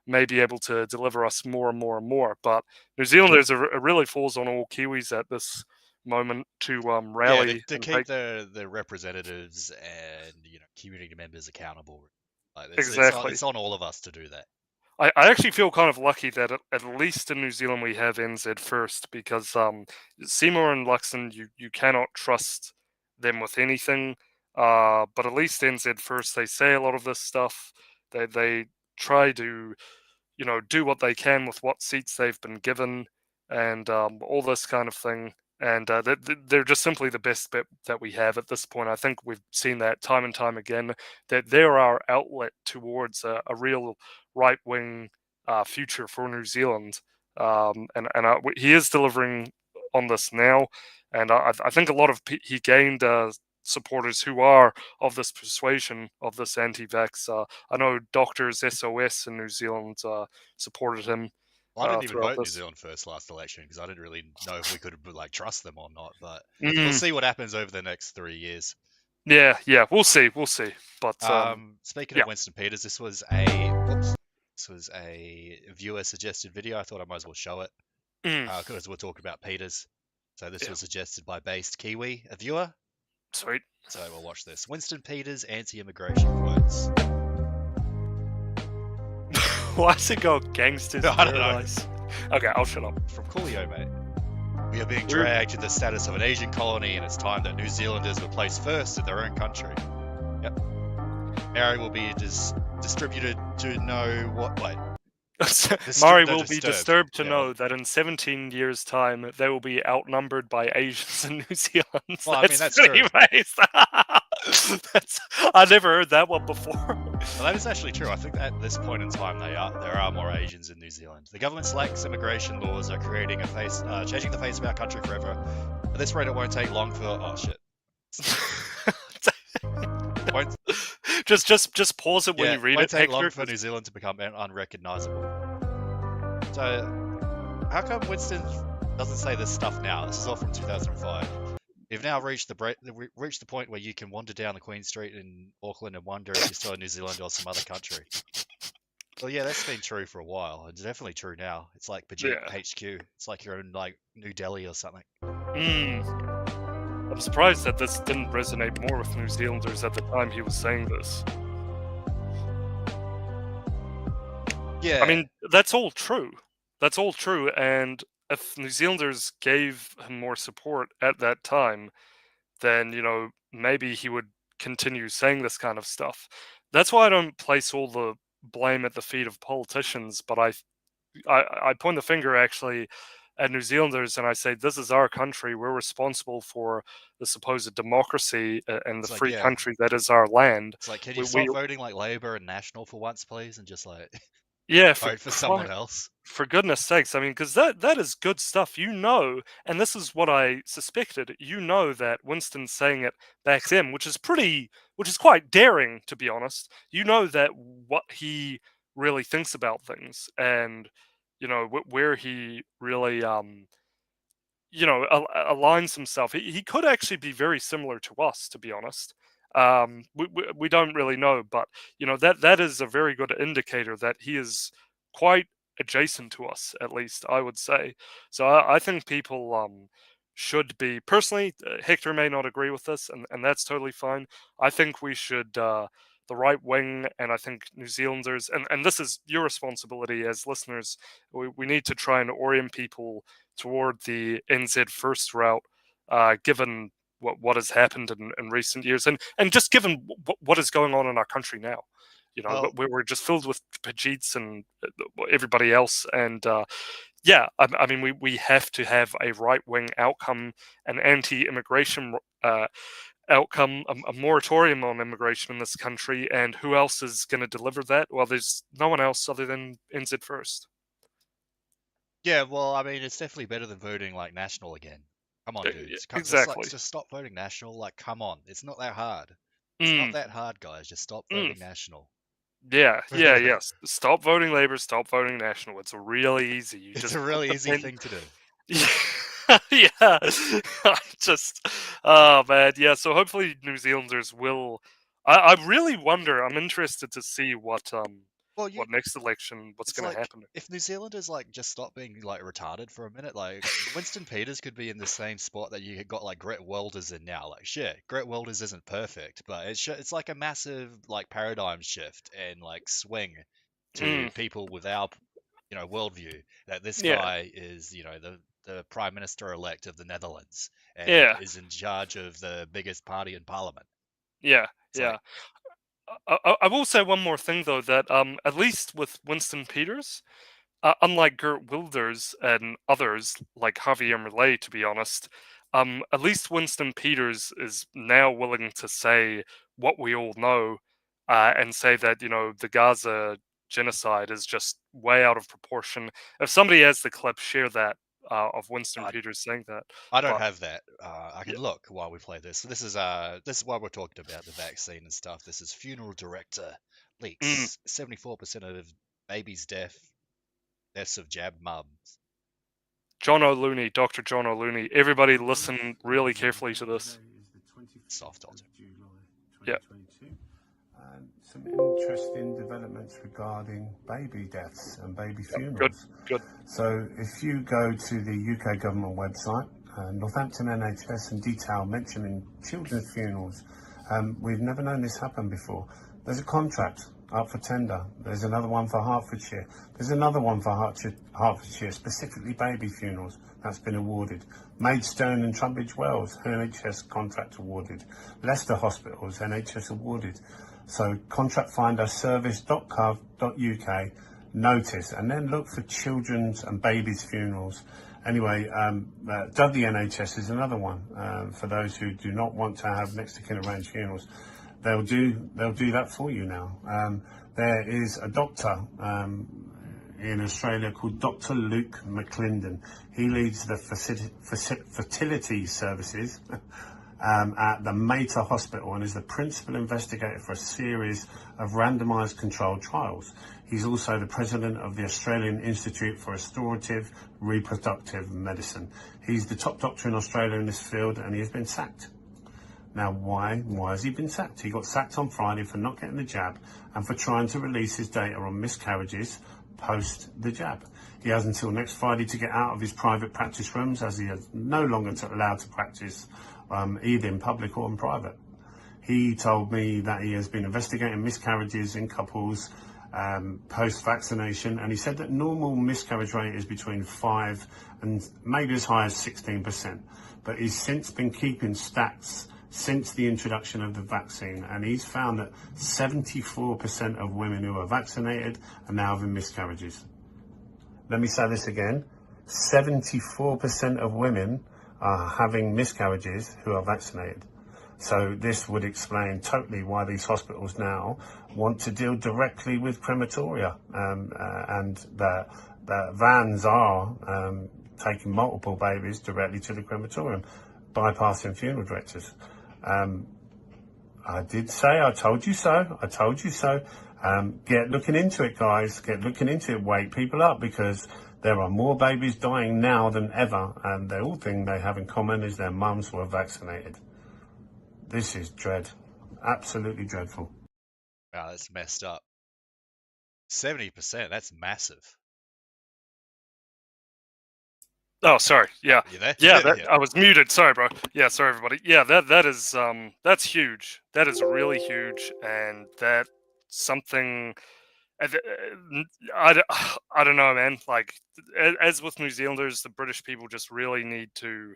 may be able to deliver us more and more and more. But New Zealanders, it really falls on all Kiwis at this moment to Yeah, rally to and keep take the representatives and community members accountable. Like exactly. it's on all of us to do that. I actually feel kind of lucky that at least in New Zealand we have NZ first, because Seymour and Luxon, you cannot trust them with anything. But at least NZ first, they say a lot of this stuff. They try to do what they can with what seats they've been given, and all this kind of thing. And they're just simply the best bet that we have at this point. I think we've seen that time and time again, that they're our outlet towards a real right wing future for New Zealand. He is delivering on this now. And I think a lot of he gained supporters who are of this persuasion, of this anti-vax. I know Doctors SOS in New Zealand supported him Well, I didn't even throughout vote New this. Zealand first last election because I didn't really know if we could like trust them or not. But we'll Mm, see what happens over the next 3 years. yeah, we'll see. But Speaking yeah. of Winston Peters, this was a viewer suggested video. I thought I might as well show it because we're talking about Peters. So this was suggested by Based Kiwi, a viewer. Sweet. So we'll watch this. Winston Peters anti-immigration quotes. Why does it go gangsters? I don't know. Paradise? Okay, I'll shut up. From Coolio, mate. We are being dragged to the status of an Asian colony, and it's time that New Zealanders were placed first in their own country. Yep. Mary will be distributed to know what. Wait. Mari will be disturbed to know that in 17 years' time they will be outnumbered by Asians in New Zealand. Well, I mean, that's pretty true. I never heard that one before. Well, that is actually true. I think at this point in time there are more Asians in New Zealand. The government's lax immigration laws are changing the face of our country forever. At this rate, it won't take long for Just pause it when you read it. It won't take Hector, long for New Zealand to become unrecognizable. So, how come Winston doesn't say this stuff now? This is all from 2005. We've now reached the point where you can wander down the Queen Street in Auckland and wonder if you're still in New Zealand or some other country. Well, yeah, that's been true for a while. It's definitely true now. It's like Pajit HQ. It's like you're in like New Delhi or something. I'm surprised that this didn't resonate more with New Zealanders at the time he was saying this. Yeah. I mean, that's all true. That's all true. And if New Zealanders gave him more support at that time, then, maybe he would continue saying this kind of stuff. That's why I don't place all the blame at the feet of politicians, but I point the finger actually at New Zealanders and I say, this is our country. We're responsible for the supposed democracy and the free country that is our land. It's like, can you stop voting like Labour and National for once, please? And just like vote for someone else? For goodness sakes. I mean, because that is good stuff. And this is what I suspected, that Winston's saying it back then, which is quite daring, to be honest. That what he really thinks about things and, where he really, aligns himself. He could actually be very similar to us, to be honest. We don't really know, but that is a very good indicator that he is quite adjacent to us, at least I would say. So I think people should be, personally, Hector may not agree with this, and that's totally fine. I think we should, the right wing, and I think New Zealanders, and this is your responsibility as listeners, we need to try and orient people toward the NZ first route, given what has happened in recent years, and just given what is going on in our country now. We're just filled with Pajits and everybody else, and I mean, we have to have a right-wing outcome, an anti-immigration outcome, a moratorium on immigration in this country, and who else is going to deliver that? Well, there's no one else other than NZ First. Yeah, well, I mean, it's definitely better than voting like National again. Come on, dude. Exactly. Just stop voting National. Like, come on. It's not that hard. It's not that hard, guys. Just stop voting National. Yes. Stop voting Labour, stop voting National. It's really easy. It's a really easy thing to do. Yeah. Oh man, yeah. So hopefully New Zealanders will I really wonder. I'm interested to see what Well, you next election, what's it's going to like happen. if New Zealanders like just stop being like retarded for a minute, like Winston Peters could be in the same spot that you got like Gret Wilders in now. Like shit, Gret Wilders isn't perfect, but it's like a massive like paradigm shift and like swing to Mm, people with our worldview that this yeah, guy is the prime minister elect of the Netherlands and yeah, is in charge of the biggest party in parliament. yeah, It's yeah. like I will say one more thing though, that at least with Winston Peters, unlike Gert Wilders and others like Javier Milei, to be honest, at least Winston Peters is now willing to say what we all know, and say that the Gaza genocide is just way out of proportion. If somebody has the clip, share that of Winston I Peters saying that. I don't But have that. I yeah, can look while we play this. So this is why we're talking about the vaccine and stuff. This is funeral director mm, leaks 74% of babies' deaths of jabbed mums. John O'Looney, Dr. John O'Looney. Everybody listen really carefully to this. Soft altar. Yeah, Some interesting developments regarding baby deaths and baby good, funerals. good. So if you go to the UK government website, Northampton NHS and detail mentioning children's funerals, we've never known this happen before. There's a contract up for tender. There's another one for Hertfordshire. There's another one for Hertfordshire, specifically baby funerals. That's been awarded. Maidstone and Tunbridge Wells, NHS contract awarded. Leicester Hospitals, NHS awarded. So contractfinderservice.gov.uk, notice, and then look for children's and babies' funerals. Anyway, Dudley NHS is another one for those who do not want to have next of kin arranged funerals. They'll do that for you now. There is a doctor in Australia called Dr. Luke McClendon. He leads the fertility services at the Mater Hospital and is the principal investigator for a series of randomised controlled trials. He's also the president of the Australian Institute for Restorative Reproductive Medicine. He's the top doctor in Australia in this field, and he has been sacked. Now, why has he been sacked? He got sacked on Friday for not getting the jab and for trying to release his data on miscarriages post the jab. He has until next Friday to get out of his private practice rooms, as he is no longer allowed to practice either in public or in private. He told me that he has been investigating miscarriages in couples post-vaccination, and he said that normal miscarriage rate is between 5 and maybe as high as 16%. But he's since been keeping stats since the introduction of the vaccine, and he's found that 74% of women who are vaccinated are now having miscarriages. Let me say this again. 74% of women are having miscarriages who are vaccinated. So this would explain totally why these hospitals now want to deal directly with crematoria, and that vans are taking multiple babies directly to the crematorium, bypassing funeral directors. I did say, I told you so. Get looking into it, guys. Get looking into it. Wake people up, because there are more babies dying now than ever, and the all thing they have in common is their mums were vaccinated. This is dread. Absolutely dreadful. Wow, that's messed up. 70%, that's massive. Oh, sorry. Yeah, You there? yeah. Yeah. I was muted. Sorry, bro. Yeah, sorry, everybody. Yeah, that is that's huge. That is really huge, and that something. I don't know, man. Like as with New Zealanders, the British people just really need to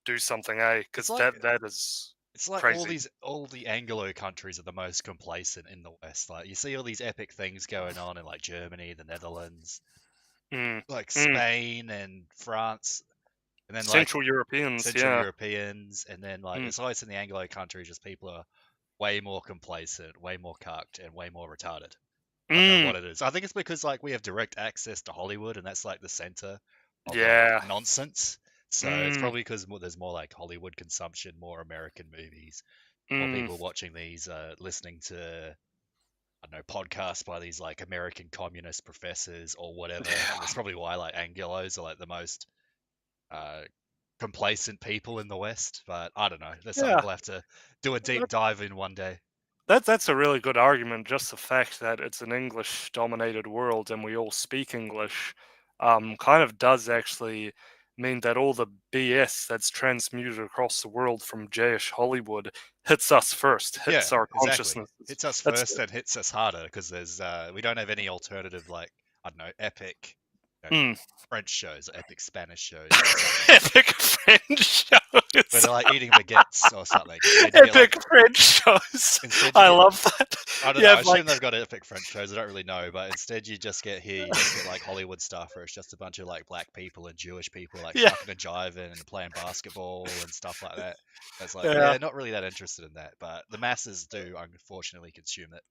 do something, eh? It's Because like that is it's like crazy. all the Anglo countries are the most complacent in the West. Like you see all these epic things going on in like Germany, the Netherlands, Mm, like mm. Spain and France, and then like Central Europeans, Central yeah. Europeans, and then like Mm, it's always in the Anglo countries, just people are way more complacent, way more cucked, and way more retarded. I don't know mm, what it is. I think it's because like we have direct access to Hollywood, and that's like the center of like yeah. nonsense. So it's Mm, probably because there's more like Hollywood consumption, more American movies, more mm. people watching these, listening to I don't know podcasts by these like American communist professors or whatever. And that's probably why like Anglos are like the most uh, complacent people in the West. But I don't know. That's something Yeah. we'll have to do a deep dive in one day. That's a really good argument. Just the fact that it's an English-dominated world and we all speak English, kind of does actually mean that all the BS that's transmuted across the world from Jayish Hollywood hits us first, Yeah, hits our exactly. consciousnesses. Hits us That's first and hits us harder because there's we don't have any alternative like I don't know epic mm, French shows or epic Spanish shows or something. epic French Where shows. they're like eating baguettes or something. Instead you get like Epic French shows. instead you I get love that. I don't You know. I have assume like they've got epic French shows. I don't really know, but instead you just get like Hollywood stuff where it's just a bunch of like black people and Jewish people like yeah, shucking and jiving and playing basketball and stuff like that. It's like, yeah. yeah, not really that interested in that, but the masses do unfortunately consume it.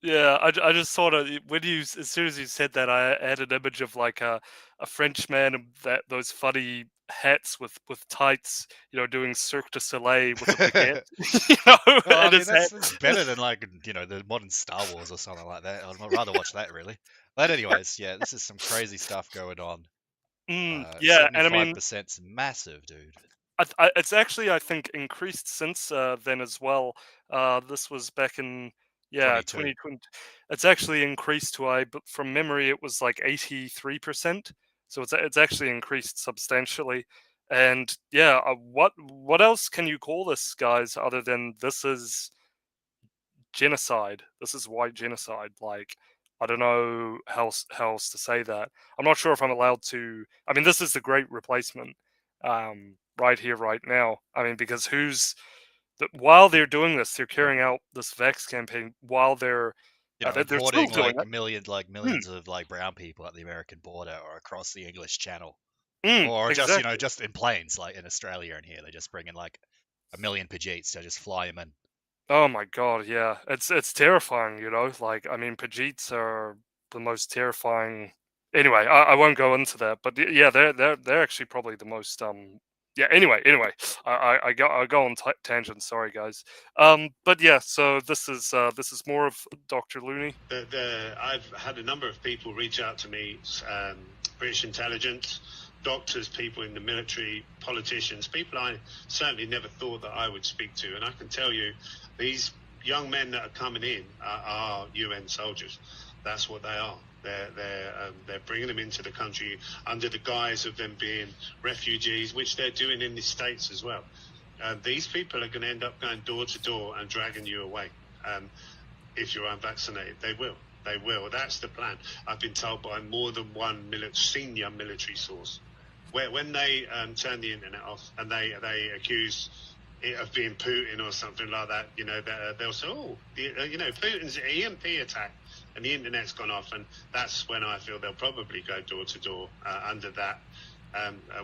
Yeah, I just thought when you as soon as you said that, I had an image of like a French man in that those funny hats with tights, doing Cirque du Soleil with a baguette, Well, I in mean his head. that's better than like the modern Star Wars or something like that. I'd rather watch that really. But anyways, yeah, this is some crazy stuff going on. Yeah, and I mean, 75%'s massive, dude. it's actually I think increased since then as well. This was back in 22. 2020. It's actually increased to but from memory it was like 83%. So it's actually increased substantially. And yeah, what else can you call this, guys, other than this is genocide? This is white genocide. Like, I don't know how else to say that. I'm not sure if I'm allowed to. I mean, this is the great replacement, right here, right now. I mean, because while they're doing this, they're carrying out this Vex campaign while they're still Importing doing it. Hmm, millions of like brown people at the American border or across the English Channel, or just exactly. just in planes like in Australia and here they just bring in like a million Pajeets to just fly them in. Oh my god, yeah. It's terrifying, Like, I mean, Pajeets are the most terrifying. Anyway, I won't go into that, but yeah, they're actually probably the most yeah. Anyway, I go on tangent. Sorry, guys. But yeah, so this is more of Dr. Looney. I've had a number of people reach out to me, British intelligence, doctors, people in the military, politicians, people I certainly never thought that I would speak to. And I can tell you, these young men that are coming in are UN soldiers. That's what they are. They're bringing them into the country under the guise of them being refugees, which they're doing in the States as well. These people are going to end up going door to door and dragging you away. If you're unvaccinated, they will. They will. That's the plan. I've been told by more than one senior military source. When they turn the internet off and they accuse it of being Putin or something like that, they'll say, Putin's EMP attack, and the internet's gone off, and that's when I feel they'll probably go door to door under that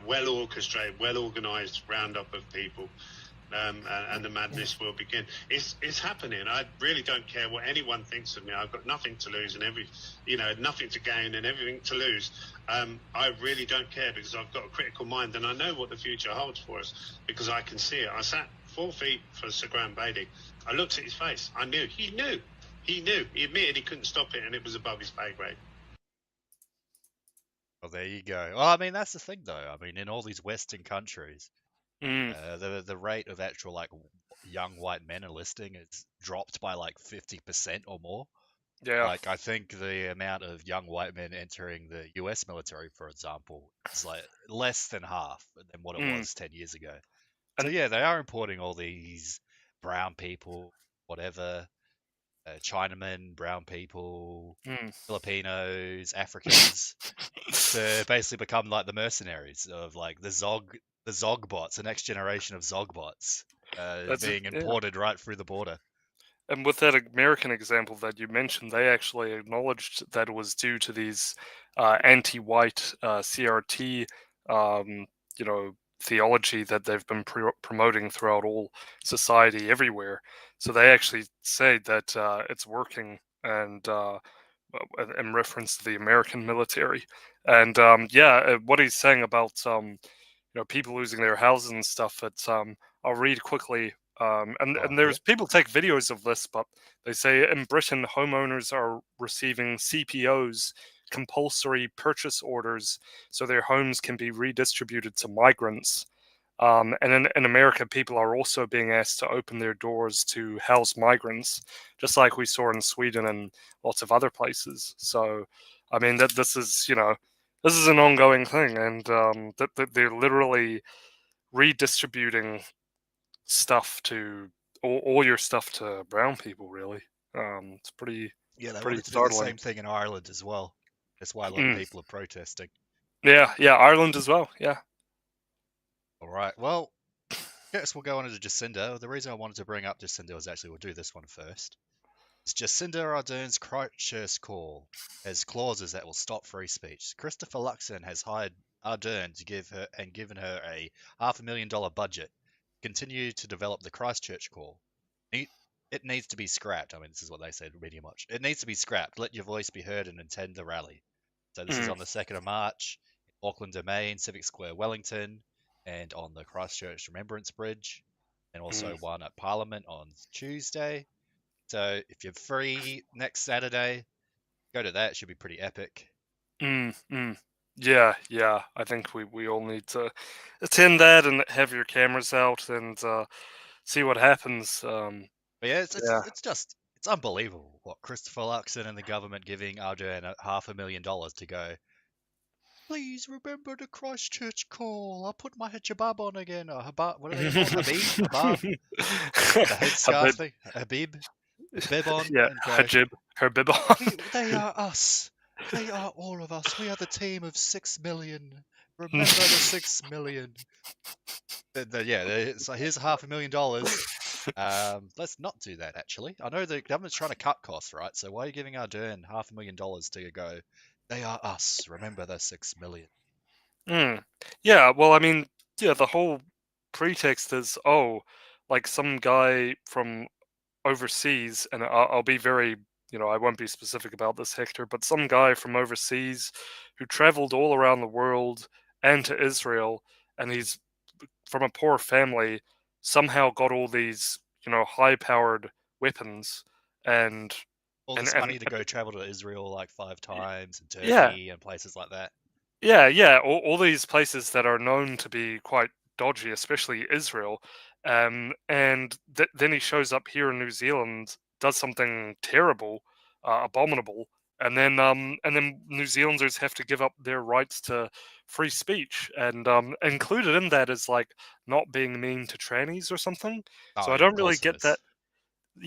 well orchestrated, well organised roundup of people. And the madness will begin. It's happening. I really don't care what anyone thinks of me. I've got nothing to lose and nothing to gain and everything to lose. I really don't care because I've got a critical mind and I know what the future holds for us because I can see it. I sat 4 feet for Sir Graham Beatty. I looked at his face. I knew. He knew. He admitted he couldn't stop it and it was above his pay grade. Well, there you go. Well, I mean that's the thing though. I mean in all these Western countries, the rate of actual like young white men enlisting is dropped by like 50% or more. Yeah. Like I think the amount of young white men entering the US military, for example, is like less than half than what it was 10 years ago. So And yeah, they are importing all these brown people, whatever, Chinamen, brown people, Filipinos, Africans, to basically become like the mercenaries of like the Zog bots, the next generation of Zog bots, being yeah. imported right through the border. And with that American example that you mentioned, they actually acknowledged that it was due to these anti-white CRT, theology that they've been promoting throughout all society everywhere. So they actually say that it's working, and in reference to the American military. And what he's saying about people losing their houses and stuff. I'll read quickly. And there's people take videos of this, but they say in Britain, homeowners are receiving CPOs, compulsory purchase orders, so their homes can be redistributed to migrants. And in America, people are also being asked to open their doors to house migrants, just like we saw in Sweden and lots of other places. So, I mean, that this is, this is an ongoing thing, and that they're literally redistributing stuff to all your stuff to brown people. Really, it's Yeah, they pretty wanted to do the startling. same thing in Ireland as well. That's why a lot of Mm. people are protesting. Yeah, Ireland as well. Yeah. All right, well, guess we'll go on to Jacinda. The reason I wanted to bring up Jacinda was actually we'll do this one first. It's Jacinda Ardern's Christchurch call has clauses that will stop free speech. Christopher Luxon has hired Ardern to given her a $500,000 budget to continue to develop the Christchurch call. It needs to be scrapped. I mean, this is what they said pretty much. It needs to be scrapped. Let your voice be heard and attend the rally. So this is Mm. on the 2nd of March, Auckland Domain, Civic Square, Wellington, and on the Christchurch Remembrance Bridge, and also Mm. one at Parliament on Tuesday. So if you're free next Saturday, go to that. It should be pretty epic. Mm. Yeah, I think we all need to attend that and have your cameras out and see what happens. But yeah, Yeah. it's unbelievable what Christopher Luxon and the government giving Ardern $500,000 to go. Please remember the Christchurch call. I'll put my hijab on again. Or Habab, what are they called? Habab? The headscarf Habib, thing? Habib? The bib on yeah, and go, Hajib, her bib on. They are us. They are all of us. We are the team of 6 million. Remember the 6 million. Yeah, so here's $500,000. Let's not do that, actually. I know the government's trying to cut costs, right? So why are you giving Ardern $500,000 to go, they are us. Remember the 6 million. Mm. Yeah, well, I mean, yeah, the whole pretext is, oh, like some guy from overseas, and I'll be very, I won't be specific about this, Hector, but some guy from overseas who traveled all around the world and to Israel, and he's from a poor family, somehow got all these, high-powered weapons, and All and this and money to go travel to Israel like 5 times and yeah, Turkey and places like that. yeah, all these places that are known to be quite dodgy, especially Israel. And then he shows up here in New Zealand, does something terrible, abominable, and then New Zealanders have to give up their rights to free speech, and included in that is like not being mean to trannies or something. So Oh I yeah, of don't really course it get that. is.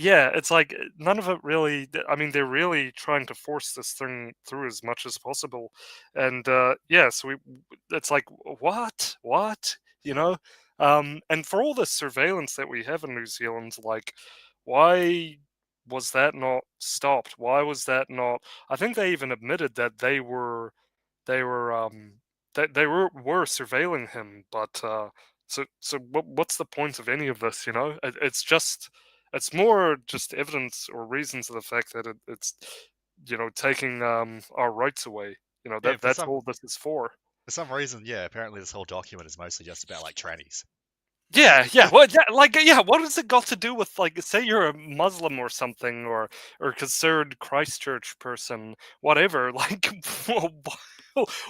Yeah, it's like none of it really. I mean, they're really trying to force this thing through as much as possible, and yeah, so it's like what, you know, and for all the surveillance that we have in New Zealand, like, why was that not stopped? Why was that not? I think they even admitted that they were they were surveilling him, but so what's the point of any of this? It's just it's more just evidence or reasons of the fact that it's taking our rights away. Yeah, That's all this is for. for some reason, yeah, apparently this whole document is mostly just about like trannies. Yeah. What? Yeah, like, yeah. What has it got to do with, like, say you're a Muslim or something, or concerned Christchurch person, whatever? Like,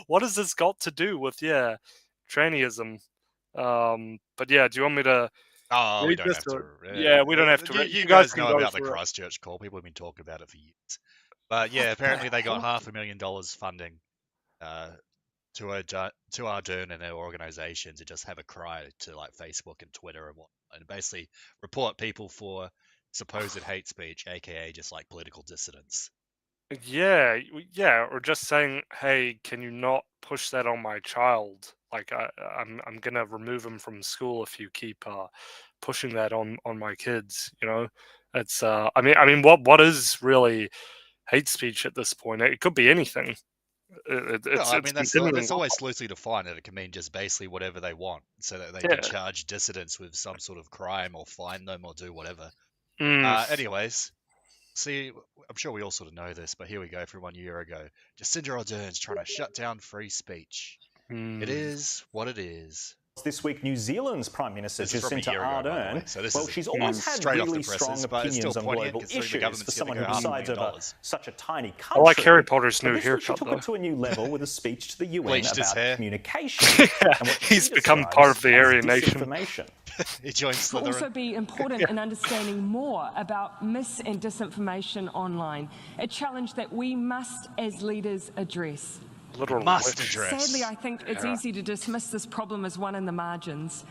what has this got to do with, yeah, trannyism? But yeah, do you want me to Oh, we read don't this? have to. Or yeah, we don't have to. You You guys guys can know go about the for it. Christchurch call. People have been talking about it for years. But yeah, apparently they got $500,000 funding uh, to Ardern and their organization to just have a cry to like Facebook and Twitter and and basically report people for supposed hate speech, aka just like political dissidents. Yeah, yeah, or just saying, "Hey, can you not push that on my child? Like, I'm gonna remove him from school if you keep pushing that on my kids." It's I mean, what is really hate speech at this point? It could be anything. No, I It's mean continuing. that's always loosely defined, and it can mean just basically whatever they want, so that they can Yeah. charge dissidents with some sort of crime or fine them or do whatever. Mm, Anyways, see, I'm sure we all sort of know this, but here we go from 1 year ago. Jacinda Ardern's trying to shut down free speech. It mm. is what it is. This week, New Zealand's Prime Minister, This is from a Jacinda year ago, by the way. Ardern, So this well, is she's always had straight off the really strong presses, but it's still opinions on poignant global considering the issues government's for someone giving who her presides over $500,000. such a tiny I country. like Harry Potter's But new this week she haircut, took though. it to a new level with a speech to the UN Bleached his about hair. communication. Yeah, and what she he's become describes part of the as Aryan nation. disinformation. He joined It will also Slytherin. be important in understanding more about mis and disinformation online, a challenge that we must, as leaders, address. Literal Must witch. address. Sadly, I think it's easy to dismiss this problem as one in the margins.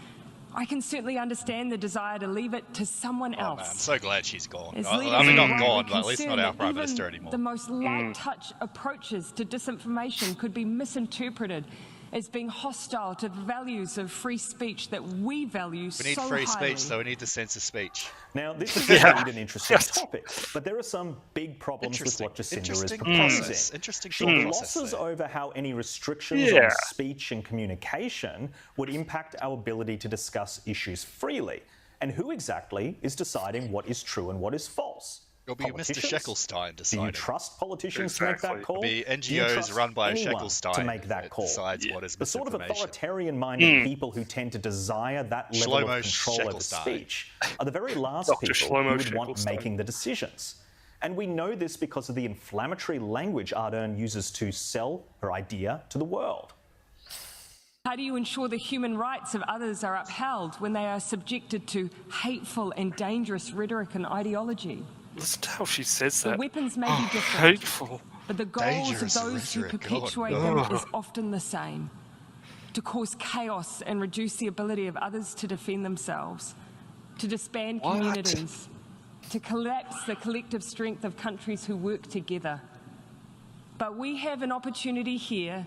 I can certainly understand the desire to leave it to someone Oh, else. man, I'm so glad she's gone. As I leaders mean, of not the gone, right, but at least not concerned our that Prime even Minister anymore. the most light touch approaches to disinformation could be misinterpreted as being hostile to the values of free speech that we value We need so free highly. speech, so we need to censor speech. Now, this is Yeah. indeed an interesting Yes. topic, but there are some big problems with what Jacinda is Interesting proposing. process. Interesting She thought process glosses there. over how any restrictions Yeah. on speech and communication would impact our ability to discuss issues freely. And who exactly is deciding what is true and what is false? It'll be Mr. Politicians? Sheckelstein Do you deciding. trust politicians to make Exactly. that call? It'll be Do you NGOs trust run by anyone Sheckelstein to make that that call? decides what is The sort of misinformation. authoritarian-minded people who tend to desire that level Shlomo of control over Sheckelstein. speech are the very last Dr. people Shlomo who would want Sheckelstein. making the decisions. And we know this because of the inflammatory language Ardern uses to sell her idea to the world. How do you ensure the human rights of others are upheld when they are subjected to hateful and dangerous rhetoric and ideology? Listen to how she says The that. weapons may be different, Hateful. but the goals Dangerous of those who rhetoric, God. perpetuate them is often the same: to cause chaos and reduce the ability of others to defend themselves, to disband What? communities, to collapse the collective strength of countries who work together. But we have an opportunity here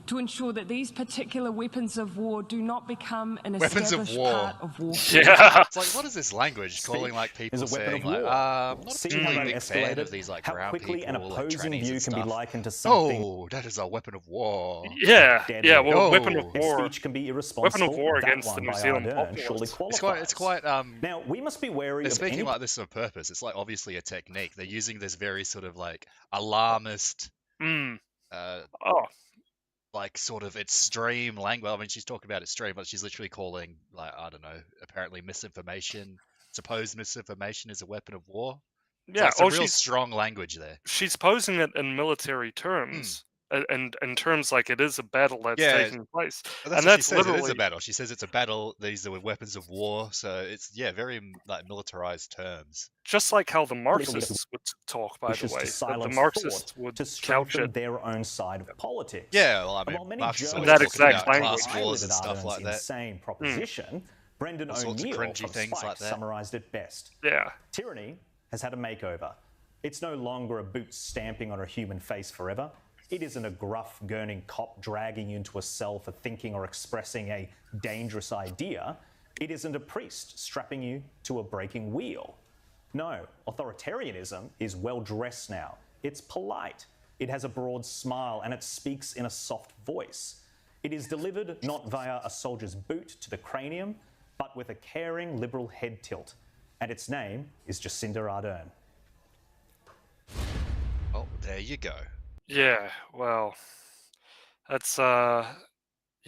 to ensure that these particular weapons of war do not become an Weapons of established war. part of warfare. Yeah. It's like, what is this language? Calling like people is a weapon saying of like, war. I'm not a See particularly how that big fan escalated? of these like How brown quickly people, an like opposing trannies view and can be stuff. likened to something Oh, that is a weapon of war. Yeah. deadly. Yeah. Well, Oh. weapon of If war. speech can be irresponsible, Weapon of war that against one the New by Zealand Ardern surely populace. qualifies. It's quite Now, we must be wary they're of speaking any like this on purpose. It's like obviously a technique. They're using this very sort of like alarmist, Mm. uh, Oh. like sort of extreme language. I mean, she's talking about extreme, but she's literally calling like, I don't know, apparently misinformation, supposed misinformation is a weapon of war. It's Yeah. like some Oh, real strong language there. she's posing it in military terms, and in terms like it is a battle that's Yeah, taking place, But that's and what she that's says. It is literally a battle. She says it's a battle. These are weapons of war. So it's very like militarized terms. just like how the Political Marxists would talk. By the wishes way, to the silence Marxists thought, would to couch strengthen it. their own side of politics. Yeah, well, I And mean, while many Marxists journalists always That talking exact about language. class wars and highlighted stuff Ardern's like that. insane proposition, Brendan All sorts of O'Neill cringy from things Spike like that. summarised it best. Yeah. Tyranny has had a makeover. It's no longer a boot stamping on a human face forever. It isn't a gruff, gurning cop dragging you into a cell for thinking or expressing a dangerous idea. It isn't a priest strapping you to a breaking wheel. No, authoritarianism is well dressed now. It's polite. It has a broad smile and it speaks in a soft voice. It is delivered not via a soldier's boot to the cranium, but with a caring liberal head tilt. And its name is Jacinda Ardern. Oh, there you go. Yeah. Well, that's yeah.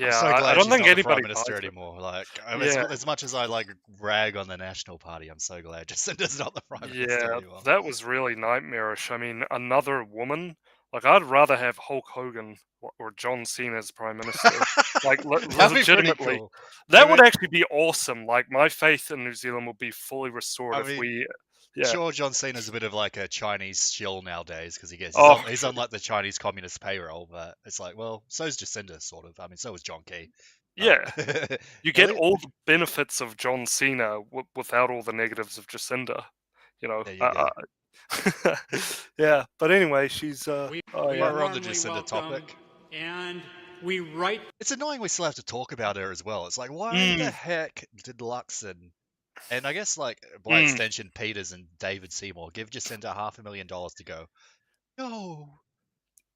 I'm so I glad don't she's think not the anybody prime minister buys it. anymore. Like, Yeah. as much as I like rag on the National Party, I'm so glad Jacinda's not the prime minister Yeah, anymore. that was really nightmarish. I mean, another woman. Like, I'd rather have Hulk Hogan or John Cena as prime minister. Like, That'd be pretty legitimately, cool. that I would mean- actually be awesome. Like, my faith in New Zealand would be fully restored I if mean, we. Yeah. Sure, John Cena's a bit of like a Chinese shill nowadays because Oh. he's on like the Chinese communist payroll, but it's like, well, so's Jacinda, sort of. I mean, so was John Key. Yeah. You At get least- all the benefits of John Cena without all the negatives of Jacinda. You know. There you go. Yeah, but anyway, she's. Oh, While yeah. we're on the Jacinda topic, and we write. it's annoying we still have to talk about her as well. It's like, why the Mm. heck did Luxon and I guess like by Mm. extension Peters and David Seymour give Jacinda $500,000 to go? No,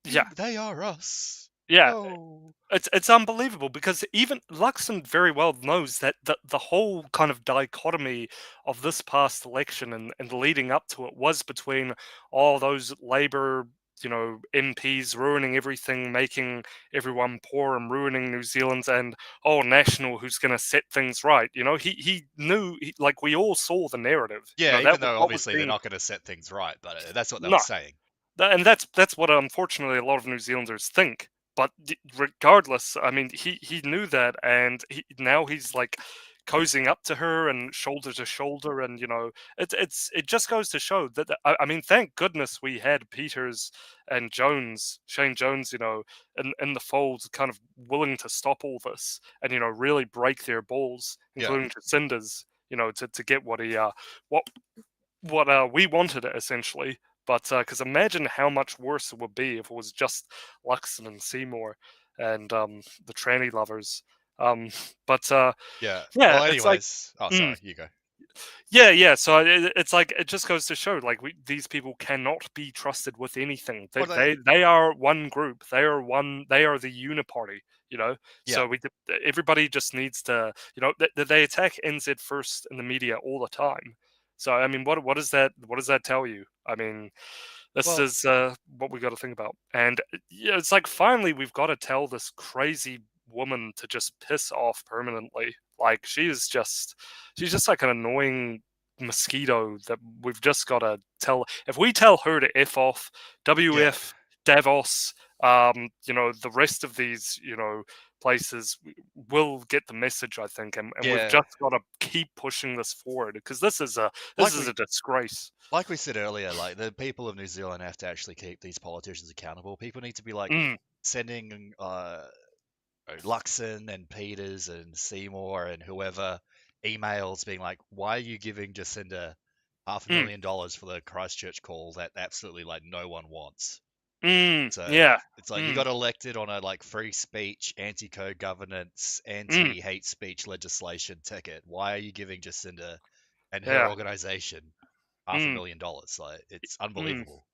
Yeah. they are us. Yeah. No. It's unbelievable because even Luxon very well knows that the whole kind of dichotomy of this past election and leading up to it was between all those Labour MPs ruining everything, making everyone poor and ruining New Zealand, and National, who's going to set things right. He knew, like, we all saw the narrative. Yeah, That even was though what was obviously they're being. not going to set things right, but that's what they were No, saying. and that's what unfortunately a lot of New Zealanders think. But regardless, I mean, he knew that, and now he's like cozying up to her and shoulder to shoulder, and it just goes to show that I mean, thank goodness we had Peters and Shane Jones, in the fold, kind of willing to stop all this and really break their balls, including Jacinda's, to get what he what we wanted essentially. But because imagine how much worse it would be if it was just Luxon and Seymour and the tranny lovers. But Yeah. yeah, Well, it's like, anyways. Oh, sorry. You go. yeah. So it's like, it just goes to show, like, these people cannot be trusted with anything. Well, They are one group. They are the uniparty. So everybody just needs to, they attack NZ first in the media all the time. So I mean, what does that tell you? I mean, this is what we got to think about. And it's like, finally we've got to tell this crazy woman to just piss off permanently. Like, she's just like an annoying mosquito that we've just got to tell. If we tell her to F off, WF, Davos, the rest of these, places will get the message, I think, and we've just got to keep pushing this forward, because this is a disgrace. Like we said earlier, like, the people of New Zealand have to actually keep these politicians accountable. People need to be like sending Luxon and Peters and Seymour and whoever emails being like, why are you giving Jacinda $500,000 for the Christchurch call that absolutely, like, no one wants? So it's like, you got elected on a, like, free speech, anti-co-governance, anti-hate speech legislation ticket. Why are you giving Jacinda and her organization $500,000? Like, it's unbelievable.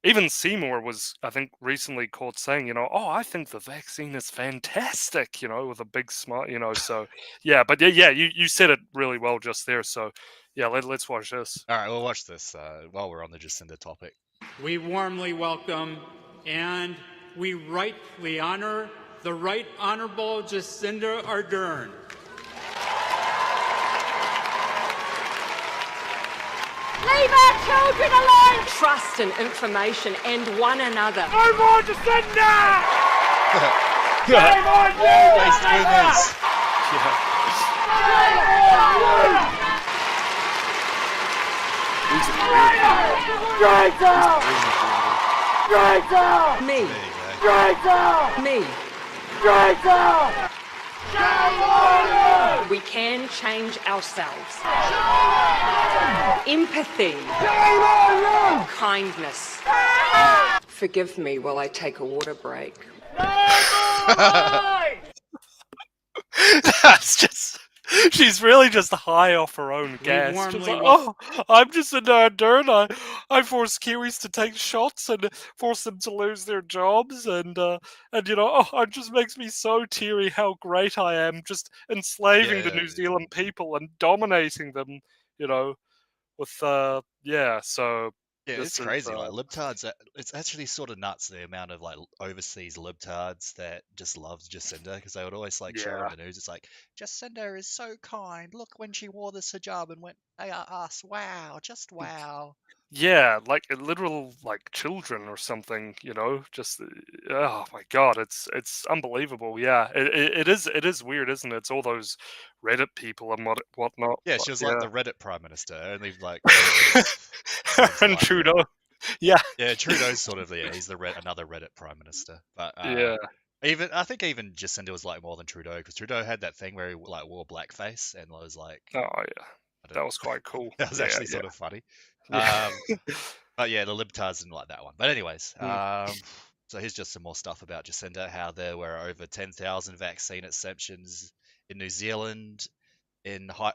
Even Seymour was, I think, recently caught saying, I think the vaccine is fantastic, with a big smile, so yeah. But yeah, you said it really well just there. So yeah, let's watch this. All right, we'll watch this while we're on the Jacinda topic. We warmly welcome and we rightly honor the Right Honourable Jacinda Ardern. Leave our children alone! Trust and information and one another. No more Jacinda! Shame on you! Nice doing this. Traitor! Traitor! Me. Traitor! Me. Traitor! Shame on you! We can change ourselves. Empathy. Shame on you! Kindness. Forgive me while I take a water break. That's just, she's really just high off her own gas. Just like, I'm just a Ardern. I force Kiwis to take shots and force them to lose their jobs, and it just makes me so teary how great I am, just enslaving the New Zealand people and dominating them, with so yeah, it's crazy. Like, libtards, it's actually sort of nuts, the amount of, like, overseas libtards that just loves Jacinda, because they would always, like, show on the news. It's like, Jacinda is so kind. Look, when she wore this hijab and went, they are us. Wow, just wow. Yeah, like literal, like, children or something, just oh my god, it's unbelievable. Yeah, it is weird, isn't it? It's all those Reddit people and whatnot. Yeah, she was like the Reddit prime minister, only, like, and Trudeau. Yeah, Trudeau's sort of he's another Reddit prime minister. But I think even Jacinda was, like, more than Trudeau, because Trudeau had that thing where he, like, wore blackface and was like, oh yeah, that was quite cool. That was actually sort of funny. But yeah, the libtards didn't like that one. But anyways, so here's just some more stuff about Jacinda, how there were over 10,000 vaccine exceptions in New Zealand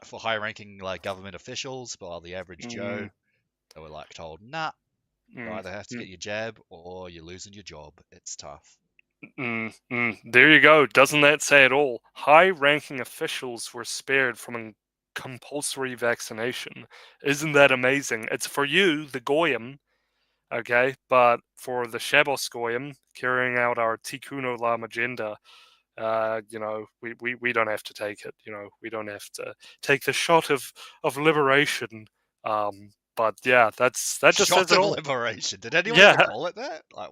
for high-ranking, like, government officials, while the average Joe, they were, like, told, nah, you either have to get your jab or you're losing your job. It's tough. There you go. Doesn't that say it all? High-ranking officials were spared from compulsory vaccination. Isn't that amazing? It's for you, the Goyim, Okay, but for the Shaboskoyim carrying out our Tikkun Olam agenda, we don't have to take it. We don't have to take the shot of liberation. But yeah, that just Shot says it of all. liberation. Did anyone Yeah. ever call it that? Like,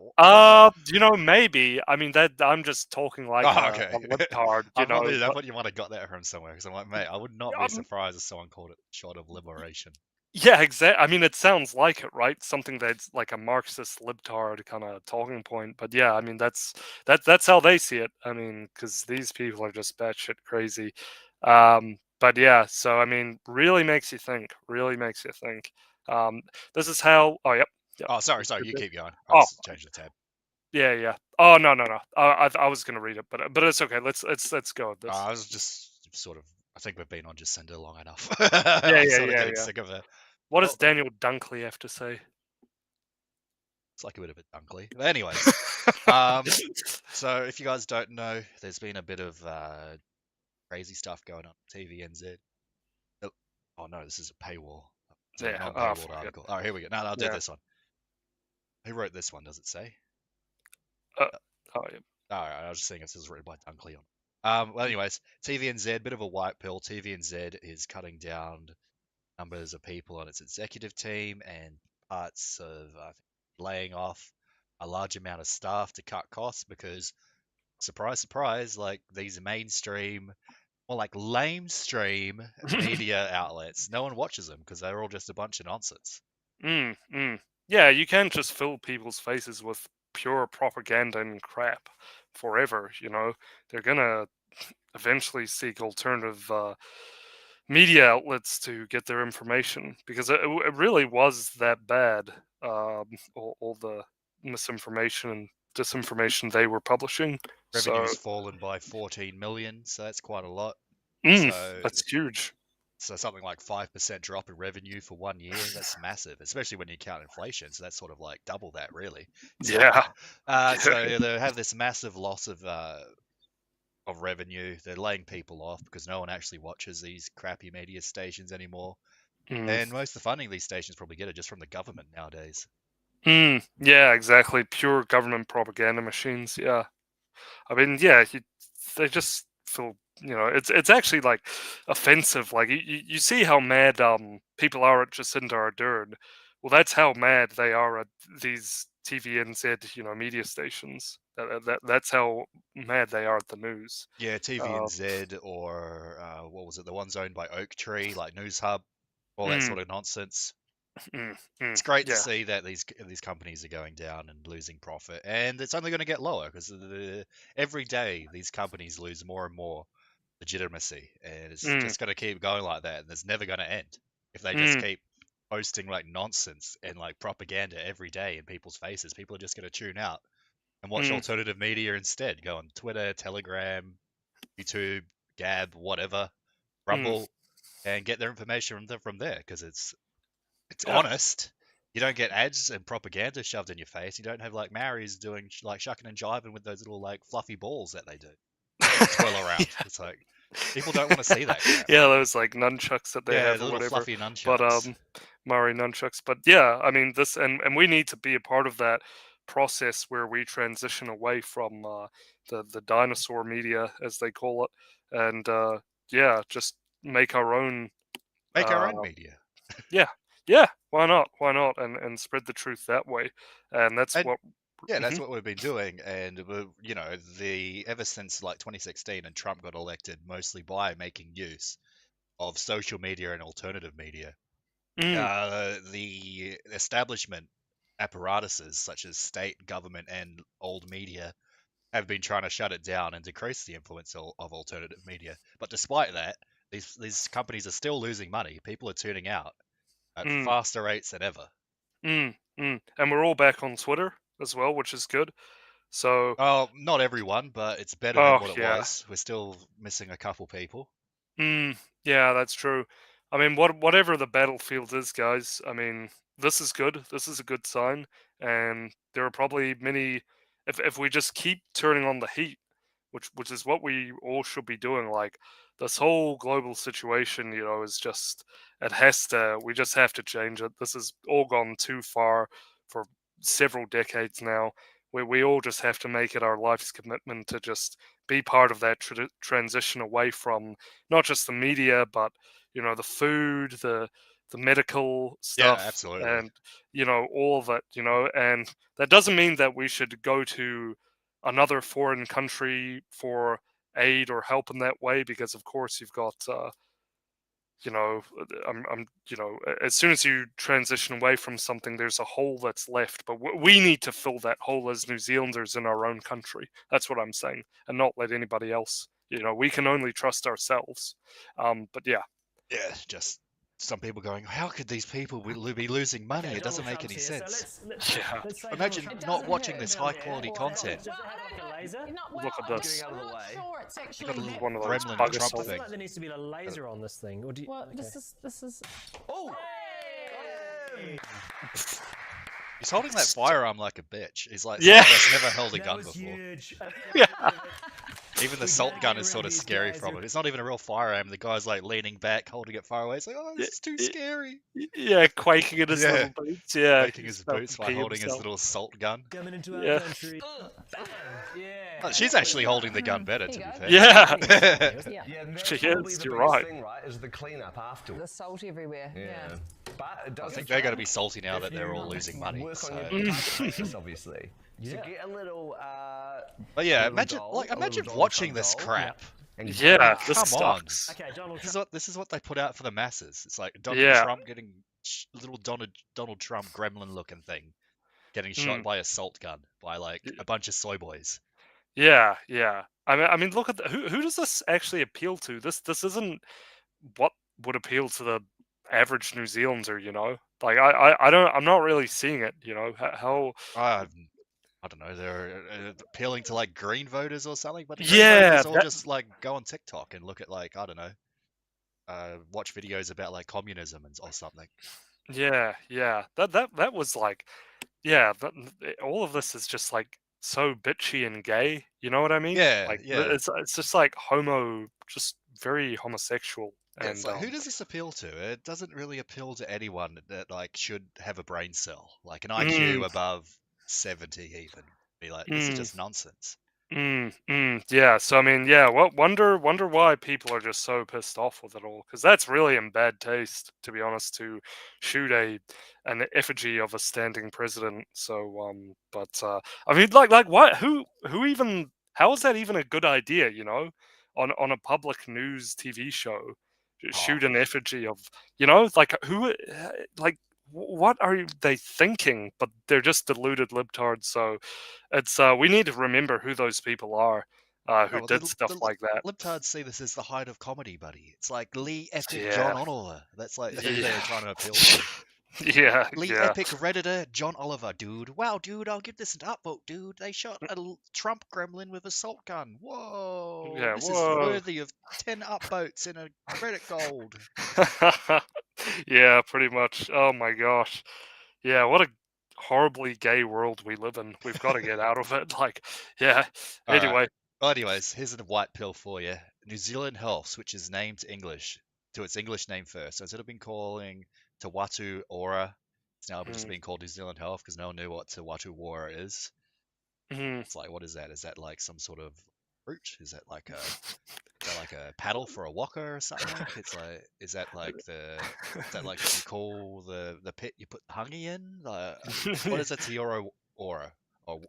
Maybe. I mean, that I'm just talking like oh, a okay. libtard, I but, thought you might have got that from somewhere because I'm like, mate, I would not be surprised if someone called it shot of liberation. yeah, exactly. I mean, it sounds like it, right? Something that's like a Marxist libtard kind of talking point. But yeah, I mean, that's how they see it. I mean, because these people are just batshit crazy. But yeah, so I mean, really makes you think. Really makes you think. This is how. Oh, yep. Oh, sorry, you keep going. I Oh, just changed the tab. yeah. Oh, no. I was gonna read it, but it's okay. Let's go with this. I was just sort of. I think we've been on just sender long enough. Yeah, I'm sort of getting sick of it. What does Daniel Dunkley have to say? It's like a bit of a Dunkley. But anyways, so if you guys don't know, there's been a bit of crazy stuff going on TVNZ. Oh no, this is a paywall. It's a non-paywall article. All right, here we go. No, I'll do this one. Who wrote this one? Does it say? Yeah. All right, I was just saying if this was written by Dunkley on. Well, anyways, TVNZ, bit of a white pill. TVNZ is cutting down numbers of people on its executive team and parts of laying off a large amount of staff to cut costs because, surprise, surprise, like these mainstream, or like lamestream media outlets, no one watches them because they're all just a bunch of nonsense. Yeah, you can't just fill people's faces with pure propaganda and crap forever. They're gonna eventually seek alternative media outlets to get their information because it really was that bad. All the misinformation and disinformation they were publishing. Revenue's fallen by 14 million, so that's quite a lot. That's huge. So something like 5% drop in revenue for 1 year, that's massive, especially when you count inflation. So that's sort of like double that, really. Yeah. So they have this massive loss of revenue. They're laying people off because no one actually watches these crappy media stations anymore. And most of the funding these stations probably get it just from the government nowadays. Yeah, exactly. Pure government propaganda machines. Yeah. I mean, yeah, they just feel, it's actually like offensive. Like you see how mad people are at Jacinda Ardern. Well, that's how mad they are at these TVNZ, media stations. That's how mad they are at the news. Yeah, TVNZ or what was it? The ones owned by Oak Tree, like News Hub, all that sort of nonsense. It's great to see that these companies are going down and losing profit, and it's only going to get lower because every day these companies lose more and more legitimacy, and it's just going to keep going like that, and it's never going to end if they just keep posting like nonsense and like propaganda every day in people's faces. People are just going to tune out and watch alternative media instead. Go on Twitter, Telegram, YouTube, Gab, whatever, Rumble, and get their information from there because it's honest. You don't get ads and propaganda shoved in your face. You don't have like Maoris doing like shucking and jiving with those little like fluffy balls that they do twirl around. It's like people don't want to see that crap. Yeah, those like nunchucks that they have the or little whatever. fluffy nunchucks. But Maori nunchucks. But yeah, I mean this, and we need to be a part of that process where we transition away from the dinosaur media, as they call it, and just make our own. Make our own media. Yeah. Why not? And spread the truth that way. And that's what. Yeah, that's what we've been doing, and ever since like 2016 and Trump got elected, mostly by making use of social media and alternative media. The establishment apparatuses such as state, government, and old media have been trying to shut it down and decrease the influence of alternative media. But despite that, these companies are still losing money. People are tuning out at faster rates than ever. And we're all back on Twitter as well, which is good. So, not everyone, but it's better than what it was. We're still missing a couple people. Yeah, that's true. I mean, whatever the battlefield is, guys. I mean, this is good. This is a good sign, and there are probably many. If we just keep turning on the heat, which is what we all should be doing. Like this whole global situation, is just it has to. We just have to change it. This has all gone too far for several decades now, where we all just have to make it our life's commitment to just be part of that transition away from not just the media, but the food, the medical Yeah, stuff, absolutely. and all of it. And that doesn't mean that we should go to another foreign country for aid or help in that way, because of course you've got as soon as you transition away from something, there's a hole that's left, but we need to fill that hole as New Zealanders in our own country. That's what I'm saying, and not let anybody else. We can only trust ourselves. But yeah, just some people going, how could these people be losing money? It doesn't make any sense. Imagine not watching this high quality content. Look at this. They got a little one of those gremlin bug Trump assault. thing. There needs to be a laser on this thing. Or do you, Well, okay. this is. Oh! He's holding that firearm like a bitch. He's like, Yeah. that's never held a That gun was before. huge. Yeah. Even the salt gun is sort of scary from it. It's not even a real firearm. The guy's like leaning back, holding it far away. It's like, oh, this is too scary. Yeah, quaking in his Yeah. little boots. Yeah, Making his boots by holding his little salt gun. Coming into our Yeah. country. Bam. Yeah. Oh, she's actually holding the gun better, to be fair. Yeah. Yeah. Yeah, and that's She probably is, the you're biggest right. thing, right? Is the cleanup The afterwards. salt everywhere. Yeah. But it I does think they're going to be salty now that they're all losing money. work So. on your target, obviously. Yeah. So get a little. But yeah, little imagine doll, a little imagine Donald watching Trump this doll. crap. And Yeah, this Come on. sucks. Okay, Donald This Trump. is what they put out for the masses. It's like Donald Yeah. Trump getting little Donald Trump gremlin looking thing getting shot by a salt gun by like a bunch of soy boys. Yeah, yeah. I mean, look at who does this actually appeal to? This isn't what would appeal to the average New Zealander, Like I'm not really seeing it, How I don't know. They're appealing to like green voters or something, but the Yeah, green voters all that- just like go on TikTok and look at like I don't know, watch videos about like communism or something. Yeah, yeah. That was like, yeah. All of this is just like so bitchy and gay. You know what I mean? Yeah, Like yeah. it's just like just very homosexual. Yeah, And it's like, who does this appeal to? It doesn't really appeal to anyone that like should have a brain cell, like an IQ above 70 even. Be like, this is just nonsense. Yeah. So I mean, yeah. Wonder why people are just so pissed off with it all, because that's really in bad taste, to be honest, to shoot an effigy of a standing president. So but I mean, like what? Who even? How is that even a good idea? On a public news TV show, shoot an effigy of like who like. What are they thinking? But they're just deluded libtards. So it's we need to remember who those people are who well, did the- stuff the like that. Libtards see this as the height of comedy, buddy. It's like Lee Epic Yeah. John Oliver. That's like who Yeah. they're trying to appeal to. Yeah, Lee yeah. Epic Redditor John Oliver, dude. Wow, dude, I'll give this an upvote, dude. They shot a Trump gremlin with a salt gun. Whoa. Yeah, This whoa. is worthy of 10 upvotes in a Reddit gold. Yeah, pretty much. Oh my gosh. Yeah, what a horribly gay world we live in. We've got to get out of it. Like, yeah. All right. Anyway, Well, anyways, here's a white pill for you. New Zealand Health switches name to English, to its English name first. So instead of being calling Te Watu Ora, it's now just being called New Zealand Health because no one knew what Te Watu Ora is. It's like, what is that? Is that like some sort of fruit? Is that like a paddle for a waka or something? It's like, is that like what you call the pit you put hangi in? What is a Te Ora? Or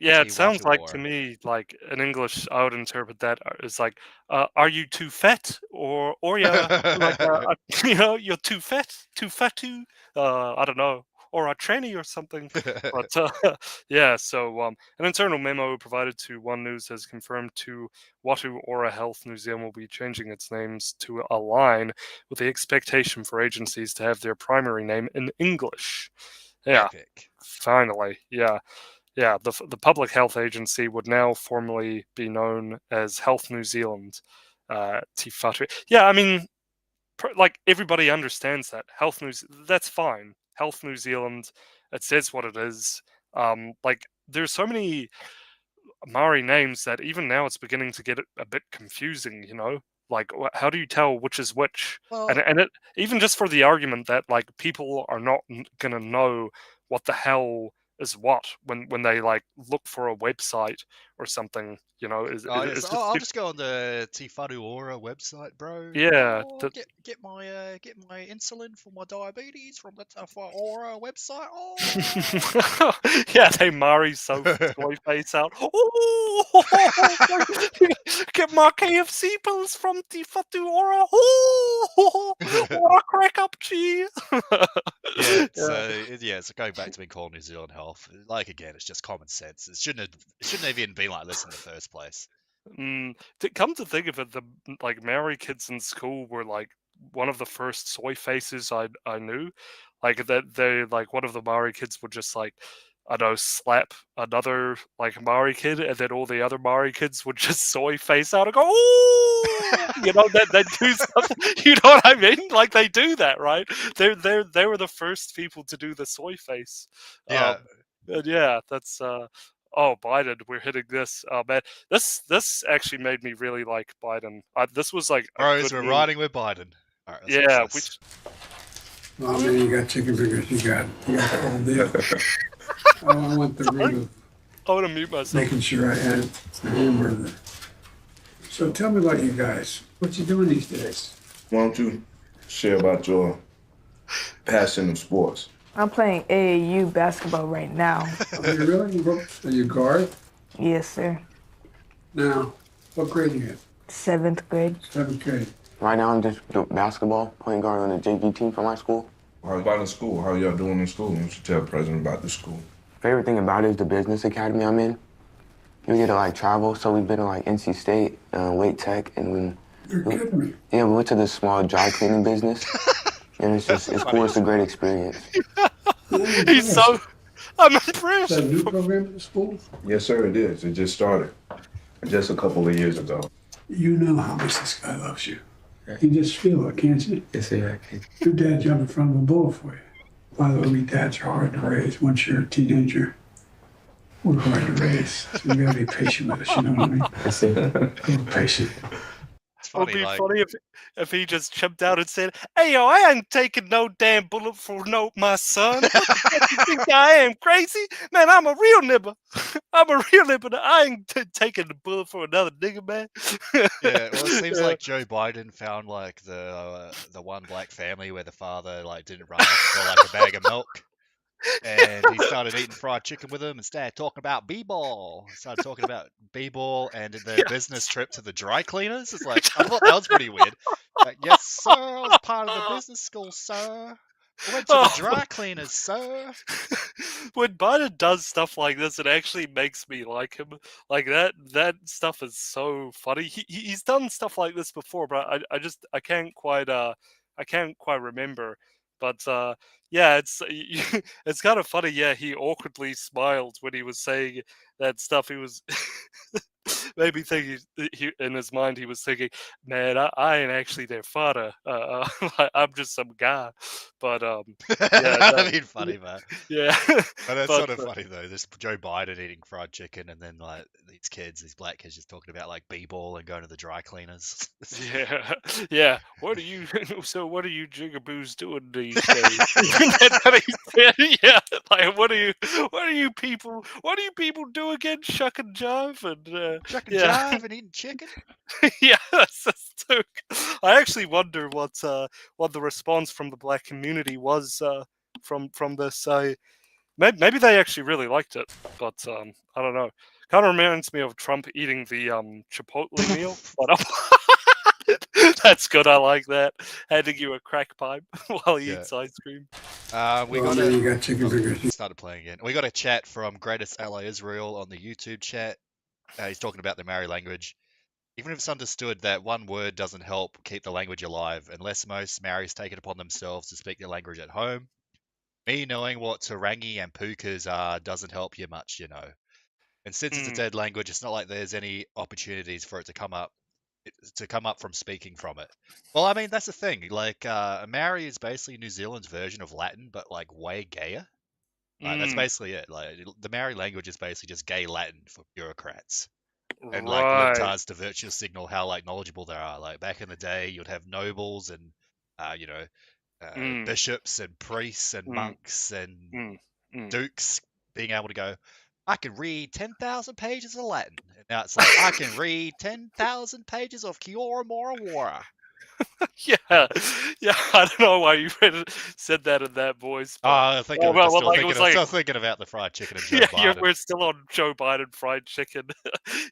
yeah, Te it sounds Watu like Ora? to me, like in English, I would interpret that as like, are you too fat, or you're like, you're too fat, too fatu, I don't know, or a tranny or something. But yeah, so an internal memo provided to One News has confirmed to Watu Ora Health New Zealand will be changing its names to align with the expectation for agencies to have their primary name in English. Yeah, Epic. finally, yeah. Yeah, the public health agency would now formally be known as Health New Zealand, Te Whatu. Yeah, I mean, like everybody understands that that's fine. Health New Zealand, it says what it is. Like there's so many Maori names that even now it's beginning to get a bit confusing. Like how do you tell which is which? Well, And it even just for the argument that like people are not gonna know what the hell is what when they like look for a website or something, you know, is Yes. just I'll just go on the Te Whatu Ora website, bro. yeah, Get my insulin for my diabetes from the Te Whatu Ora website. yeah, they Mari soy face out. Oh, get my KFC pills from Te Whatu Ora. Oh, what a crack up cheese. So going back to being called New Zealand Health, like again, it's just common sense. It shouldn't have even been like this in the first place. Come to think of it, the like Maori kids in school were like one of the first soy faces I knew. Like that they like one of the Maori kids would just like I don't know slap another like Maori kid, and then all the other Maori kids would just soy face out and go, "Oh!" You know that they do something. You know what I mean? Like they do that, right? They were the first people to do the soy face. Yeah. And yeah, that's oh, Biden, we're hitting this. Oh man, this actually made me really like Biden. This was like a Bros, good we're move. riding with Biden. All right, Yeah, How many you got chicken fingers? You got the whole deal. I want the room I want to mute myself. making sure I had the hamburger. So tell me about you guys. What you doing these days? Why don't you share about your passion of sports? I'm playing AAU basketball right now. Are you really? Are you guard? Yes, sir. Now, what grade you in? 7th grade. 7th grade. Right now, I'm just doing basketball, playing guard on the JV team for my school. How about in school? How y'all doing in school? What you tell the president about the school? Favorite thing about it is the business academy I'm in. We get to like travel, so we've been to like NC State, Wake Tech, and You're kidding me. yeah, we went to this small dry cleaning business, and it's cool. It's a great experience. He's so. I'm impressed. Is that a new program at the school? Yes, sir, it is. It just started just a couple of years ago. You know how much this guy loves you. You just feel it, can't you? Yes, sir, I can. Your dad jumped in front of a bullet for you. By the way, we dads are hard to raise. Once you're a teenager, we're hard to raise. So you gotta be patient with us, you know what I mean? Yes, sir. A little patient. It would be funny if he just jumped out and said, "Hey yo, I ain't taking no damn bullet for my son. What the fuck you think I am, crazy? Man, I'm a real nibber. I'm a real nibber. I ain't taking the bullet for another nigga, man." Yeah, well, it seems like Joe Biden found like the one black family where the father like didn't run for like a bag of milk, and he started eating fried chicken with him and started talking about b-ball. Started talking about b-ball and the business trip to the dry cleaners. It's like I thought that was pretty weird. Like, yes, sir, I was part of the business school, sir. I went to the dry cleaners, sir. When Biden does stuff like this, it actually makes me like him. Like that stuff is so funny. He's done stuff like this before, but I can't quite remember. But yeah, it's kind of funny. Yeah, he awkwardly smiled when he was saying that stuff. He was made me think he in his mind he was thinking, man, I ain't actually their father. I'm just some guy. But yeah, that'd be funny, man. Yeah, but that's sort of funny though. This Joe Biden eating fried chicken, and then like these black kids, just talking about like b-ball and going to the dry cleaners. yeah. What are you jigaboos doing these days? Yeah, like what do you people do again? Shuck and jive and shuck and jive and eating chicken. Yeah, that's too. I actually wonder what the response from the black community was from this. Maybe they actually really liked it, but I don't know. Kind of reminds me of Trump eating the Chipotle meal, but that's good. I like that. Handing you a crack pipe while he eats ice cream. We got chicken fingers. Started playing again. We got a chat from Greatest Ally Israel on the YouTube chat. He's talking about the Maori language. Even if it's understood that one word doesn't help keep the language alive, unless most Maoris take it upon themselves to speak their language at home, me knowing what Tarangi and Pukas are doesn't help you much, you know. And since it's a dead language, it's not like there's any opportunities for it to come up from speaking from it. Well, I mean, that's the thing. Like, Maori is basically New Zealand's version of Latin, but like way gayer. That's basically it. Like, the Maori language is basically just gay Latin for bureaucrats. And like libtards to virtue signal how like knowledgeable they are. Like back in the day, you'd have nobles and bishops and priests and monks and dukes being able to go, I can read 10,000 pages of Latin. And now it's like, I can read 10,000 pages of Kiora Mora Wara. Yeah, I don't know why you said that in that voice. But, I think I'm still thinking about the fried chicken and Joe Biden. We're still on Joe Biden fried chicken.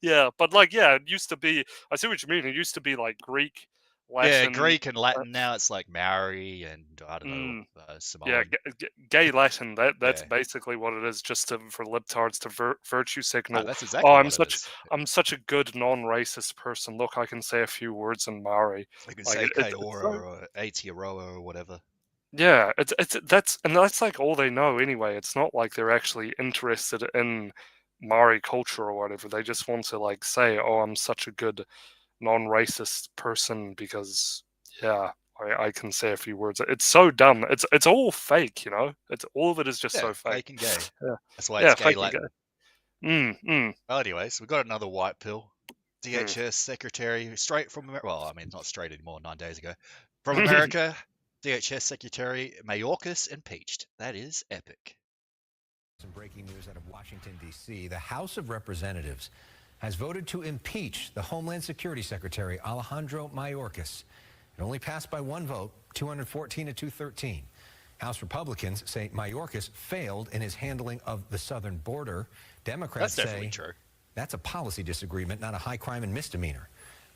Yeah, but like, it used to be. I see what you mean. It used to be like Greek, Latin. Yeah, Greek and Latin. Now it's like Maori and I don't know, Samoan. Yeah, gay Latin. That's basically what it is. Just for libtards to virtue signal. That's exactly what it is. I'm such a good non-racist person. Look, I can say a few words in Maori. I can say Kaora or Aotearoa or whatever. Yeah, that's like all they know anyway. It's not like they're actually interested in Maori culture or whatever. They just want to like say, "Oh, I'm such a good non-racist person because I can say a few words." It's so dumb. It's all fake, you know. It's all of it is just so fake. Fake and gay. Yeah, that's why it's gay fake Latin. And gay. Well, anyways, we got another white pill. DHS secretary, straight from America. Well, I mean, not straight anymore. 9 days ago, from America. DHS Secretary Mayorkas impeached. That is epic. Some breaking news out of Washington, D.C. The House of Representatives has voted to impeach the Homeland Security Secretary Alejandro Mayorkas. It only passed by one vote, 214 to 213. House Republicans say Mayorkas failed in his handling of the southern border. Democrats say true. That's a policy disagreement, not a high crime and misdemeanor.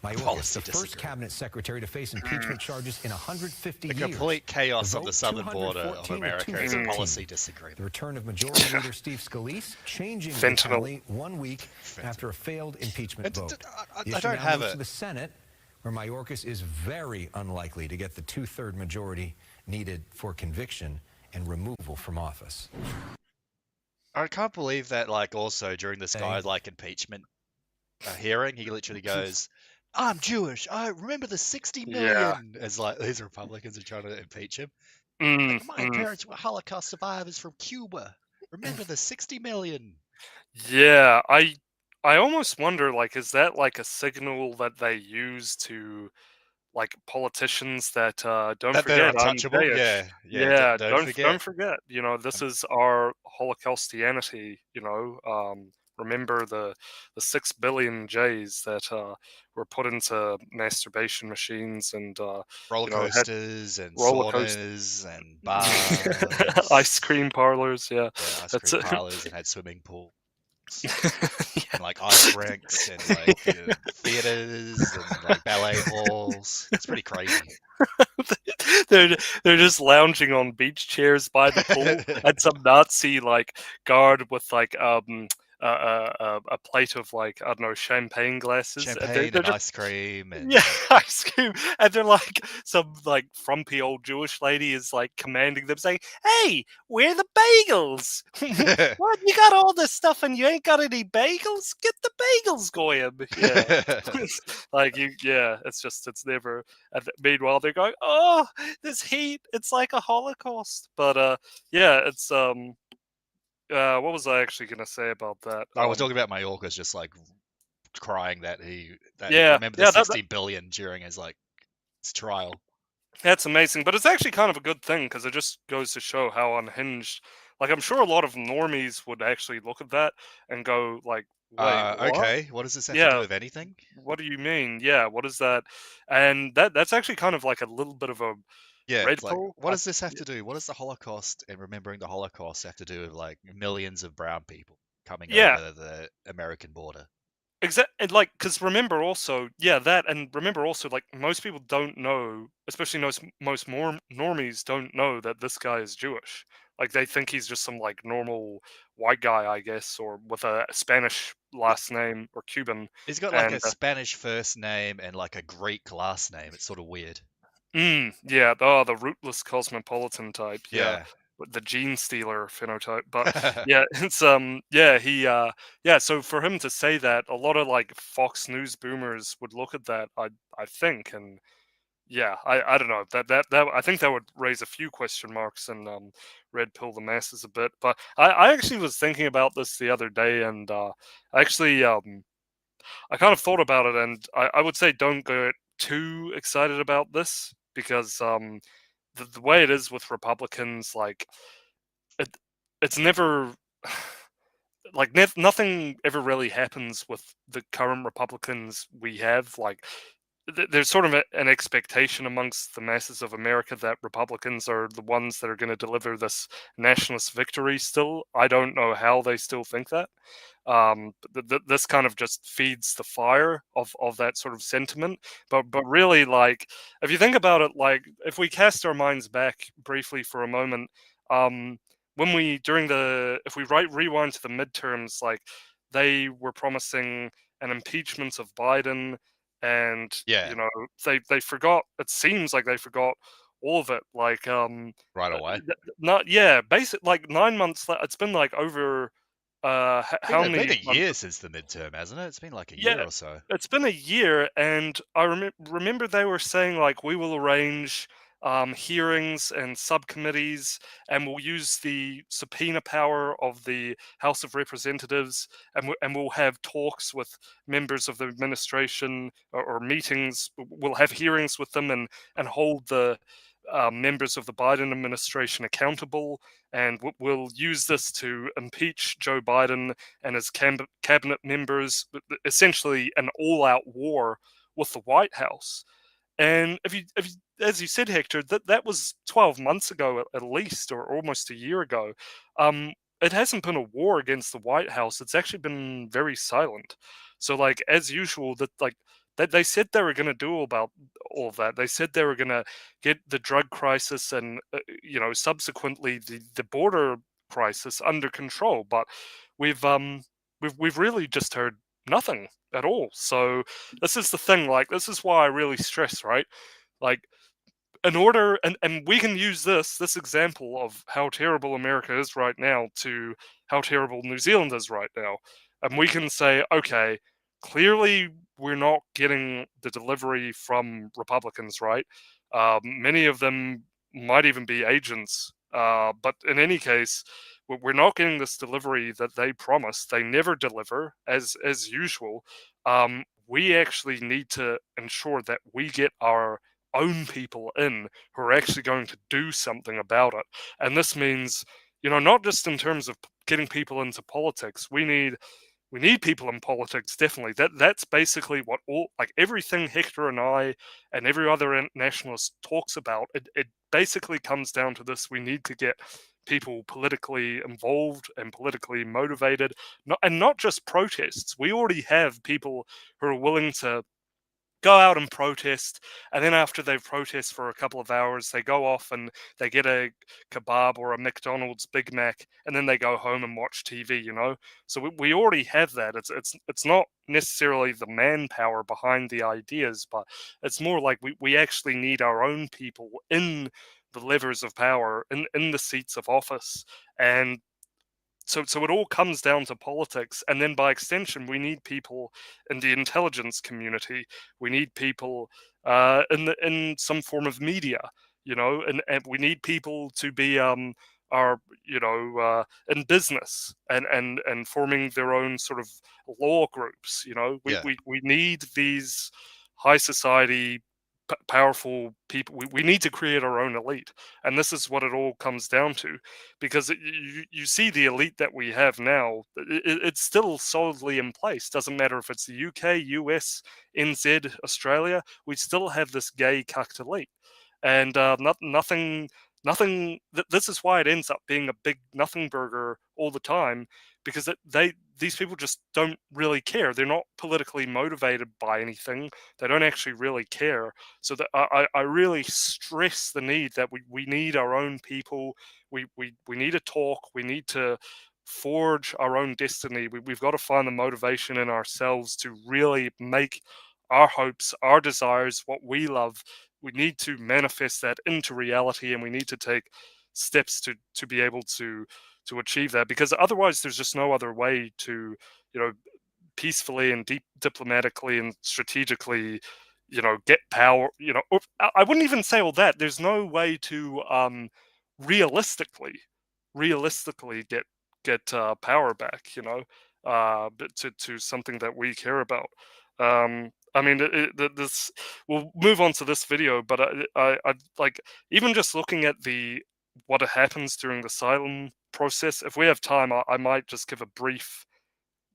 Mayorkas, the first cabinet secretary to face impeachment charges in 150 years. The complete chaos of the southern border of America is a policy disagreement. The return of Majority Leader Steve Scalise changing the tally 1 week after a failed impeachment vote. I don't have it. To the Senate, where Mayorkas is very unlikely to get the 2/3 majority needed for conviction and removal from office. I can't believe that, like, also during this guy's, like, impeachment hearing, he literally goes, I'm Jewish. I remember the 60 million. As like these Republicans are trying to impeach him. Like, my parents were Holocaust survivors from Cuba. Remember the 60 million. Yeah, I almost wonder, like, is that like a signal that they use to like politicians that don't forget they're untouchable? Yeah. Don't forget. You know, this is our Holocaustianity. You know, remember the 6 billion J's that were put into masturbation machines and roller coasters and saunas and bars, ice cream parlors. Yeah, ice cream parlors and had swimming pools. And like ice rinks and like theaters and like ballet halls. It's pretty crazy. They're just lounging on beach chairs by the pool, and some Nazi like guard with like a plate of like, I don't know, champagne glasses. Champagne and ice cream. And... Yeah, ice cream. And they're like, some like frumpy old Jewish lady is like commanding them, saying, hey, where the bagels? What? You got all this stuff and you ain't got any bagels? Get the bagels going. Yeah. Like, it's never. And meanwhile, they're going, oh, this heat, it's like a Holocaust. But it's what was I actually going to say about that? I was talking about Mayorkas just like crying that he remembered the 60 billion during his trial. That's amazing, but it's actually kind of a good thing because it just goes to show how unhinged. Like, I'm sure a lot of normies would actually look at that and go like, wait, okay, what does this have to do with anything? What do you mean? Yeah, what is that? And that's actually kind of like a little bit of a red pill. What does this have to do? What does the Holocaust and remembering the Holocaust have to do with like millions of brown people coming over the American border? Exactly, like, because remember also, like, most people don't know, especially most more normies don't know that this guy is Jewish. Like, they think he's just some like normal white guy, I guess, or with a Spanish last name or Cuban. He's got like a Spanish first name and like a Greek last name. It's sort of weird. Yeah. Oh, the rootless cosmopolitan type. Yeah. The gene stealer phenotype. But it's so for him to say that, a lot of like Fox News boomers would look at that, I think, and I don't know, that I think that would raise a few question marks and red pill the masses a bit. But I actually was thinking about this the other day, and I kind of thought about it, and I would say don't get too excited about this, because the way it is with Republicans, like, it's never like nothing ever really happens with the current Republicans we have. Like there's sort of an expectation amongst the masses of America that Republicans are the ones that are going to deliver this nationalist victory still. I don't know how they still think that. This kind of just feeds the fire of that sort of sentiment. But really, like, if you think about it, like, if we cast our minds back briefly for a moment, when we if we rewind to the midterms, like, they were promising an impeachment of Biden, and Yeah. they forgot. It seems like they forgot all of it. Like Right away. not basic like 9 months. It's been like over how It's been many a months? year since the midterm, hasn't it? It's been like a year Yeah, or so. it's been a year, and I remember they were saying, like, we will arrange hearings and subcommittees, and we'll use the subpoena power of the House of Representatives, and we'll have talks with members of the administration, or meetings. We'll have hearings with them, and hold the members of the Biden administration accountable, and we'll use this to impeach Joe Biden and his cabinet members. Essentially, an all-out war with the White House. And if you, as you said, Hector, that was 12 months ago at least, or almost a year ago. It hasn't been a war against the White House. It's actually been very silent. So, like, as usual, that they said they were going to do about all of that. They said they were going to get the drug crisis and subsequently the border crisis under control. But we've really just heard nothing at all. So this is the thing. Like, this is why I really stress, right? Like, in order, and we can use this example of how terrible America is right now to how terrible New Zealand is right now, and we can say, okay, clearly we're not getting the delivery from Republicans, right? Many of them might even be agents, but in any case, we're not getting this delivery that they promised. They never deliver, as usual. We actually need to ensure that we get our own people in who are actually going to do something about it. And this means, not just in terms of getting people into politics. We need people in politics, definitely. That's basically what everything Hector and I and every other nationalist talks about. It basically comes down to this: we need to get people politically involved and politically motivated, not just protests. We already have people who are willing to go out and protest, and then after they've protested for a couple of hours, they go off and they get a kebab or a McDonald's Big Mac, and then they go home and watch TV. So we already have that. It's not necessarily the manpower behind the ideas, but it's more like we actually need our own people in the levers of power, in the seats of office. And so it all comes down to politics, and then by extension, we need people in the intelligence community. We need people in some form of media, and we need people to be in business and forming their own sort of law groups. Yeah. We need these high society powerful people. We need to create our own elite, and this is what it all comes down to, because you see the elite that we have now, it's still solidly in place. Doesn't matter if it's the UK, US, NZ, Australia, we still have this gay cucked elite, and nothing. This is why it ends up being a big nothing burger all the time, because these people just don't really care. They're not politically motivated by anything. They don't actually really care. So that I really stress the need that we need our own people. We need to talk. We need to forge our own destiny. We've got to find the motivation in ourselves to really make our hopes, our desires, what we love. We need to manifest that into reality, and we need to take steps to be able to achieve that, because otherwise there's just no other way to peacefully and diplomatically and strategically get power. I wouldn't even say all that. There's no way to realistically get power back, but to something that we care about. I mean, this we'll move on to this video, but I like, even just looking at the what happens during the asylum process. If we have time, I might just give a brief,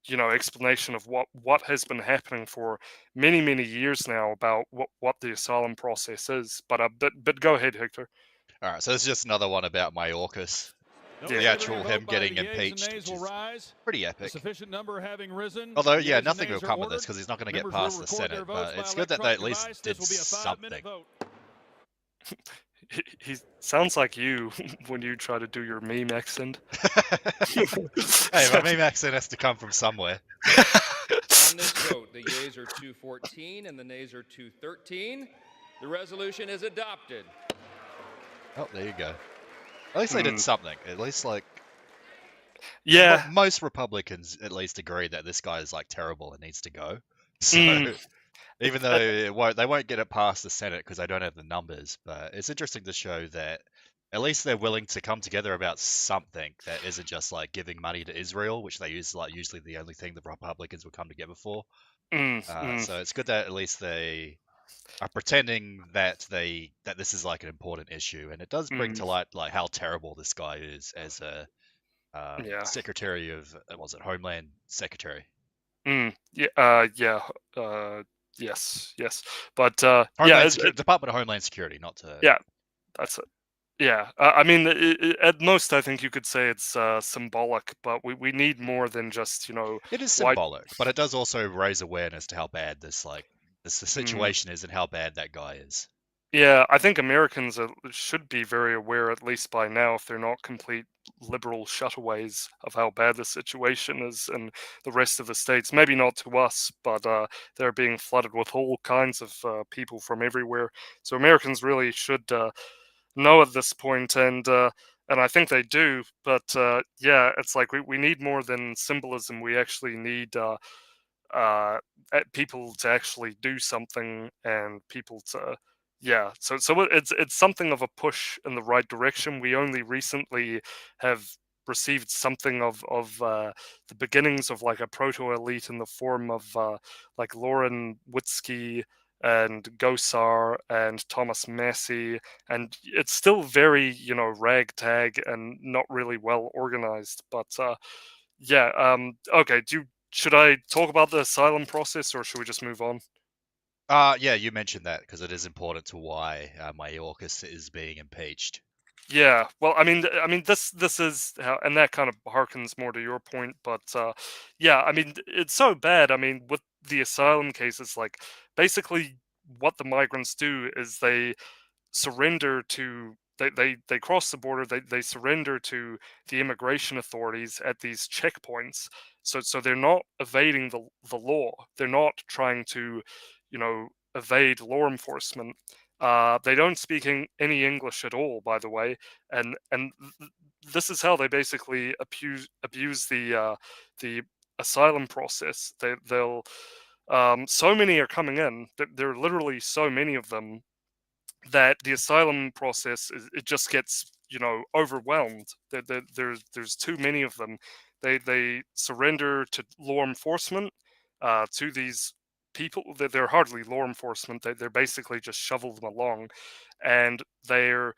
explanation of what has been happening for many years now about what the asylum process is. But go ahead, Hector. All right, so this is just another one about Mayorkas. The actual him getting impeached, which is pretty epic. Although, yeah, nothing will come of this because he's not going to get past the Senate. But it's good that they at least did something. He sounds like you when you try to do your meme accent. Hey, my meme accent has to come from somewhere. On this vote, the yeas are 214 and the nays are 213. The resolution is adopted. Oh, there you go. At least they did something. At least, yeah, most Republicans at least agree that this guy is terrible and needs to go. So even though they won't get it past the Senate because they don't have the numbers, but it's interesting to show that at least they're willing to come together about something that isn't just giving money to Israel, which they use usually the only thing the Republicans would come together for. So it's good that at least they are pretending that this is an important issue, and it does bring to light how terrible this guy is as a Secretary of Homeland Secretary. Yes. But Department of Homeland Security, not to. Yeah, that's it. Yeah, I mean, at most, I think you could say it's symbolic, but we need more than just It is symbolic, but it does also raise awareness to how bad the situation is and how bad that guy is. Yeah, I think Americans should be very aware, at least by now, if they're not complete liberal shutaways, of how bad the situation is in the rest of the states. Maybe not to us, but they're being flooded with all kinds of people from everywhere. So Americans really should know at this point, and I think they do. But it's we need more than symbolism. We actually need people to actually do something, and people to. Yeah, so it's something of a push in the right direction. We only recently have received something of the beginnings of a proto elite in the form of Lauren Witzke and Gosar and Thomas Massey, and it's still very ragtag and not really well organized. But okay. Should I talk about the asylum process, or should we just move on? Yeah, you mentioned that because it is important to why Mayorkas is being impeached. Yeah, well, I mean, this is how, and that kind of harkens more to your point, but yeah, I mean, it's so bad. I mean, with the asylum cases, basically what the migrants do is they surrender to they cross the border, they surrender to the immigration authorities at these checkpoints. So they're not evading the law. They're not trying to evade law enforcement. They don't speak any English at all, by the way, and this is how they basically abuse the asylum process. They'll so many are coming in. There are literally so many of them that the asylum process it just gets overwhelmed. There's too many of them. They surrender to law enforcement, to these people. They're hardly law enforcement. They're basically just shovel them along, and they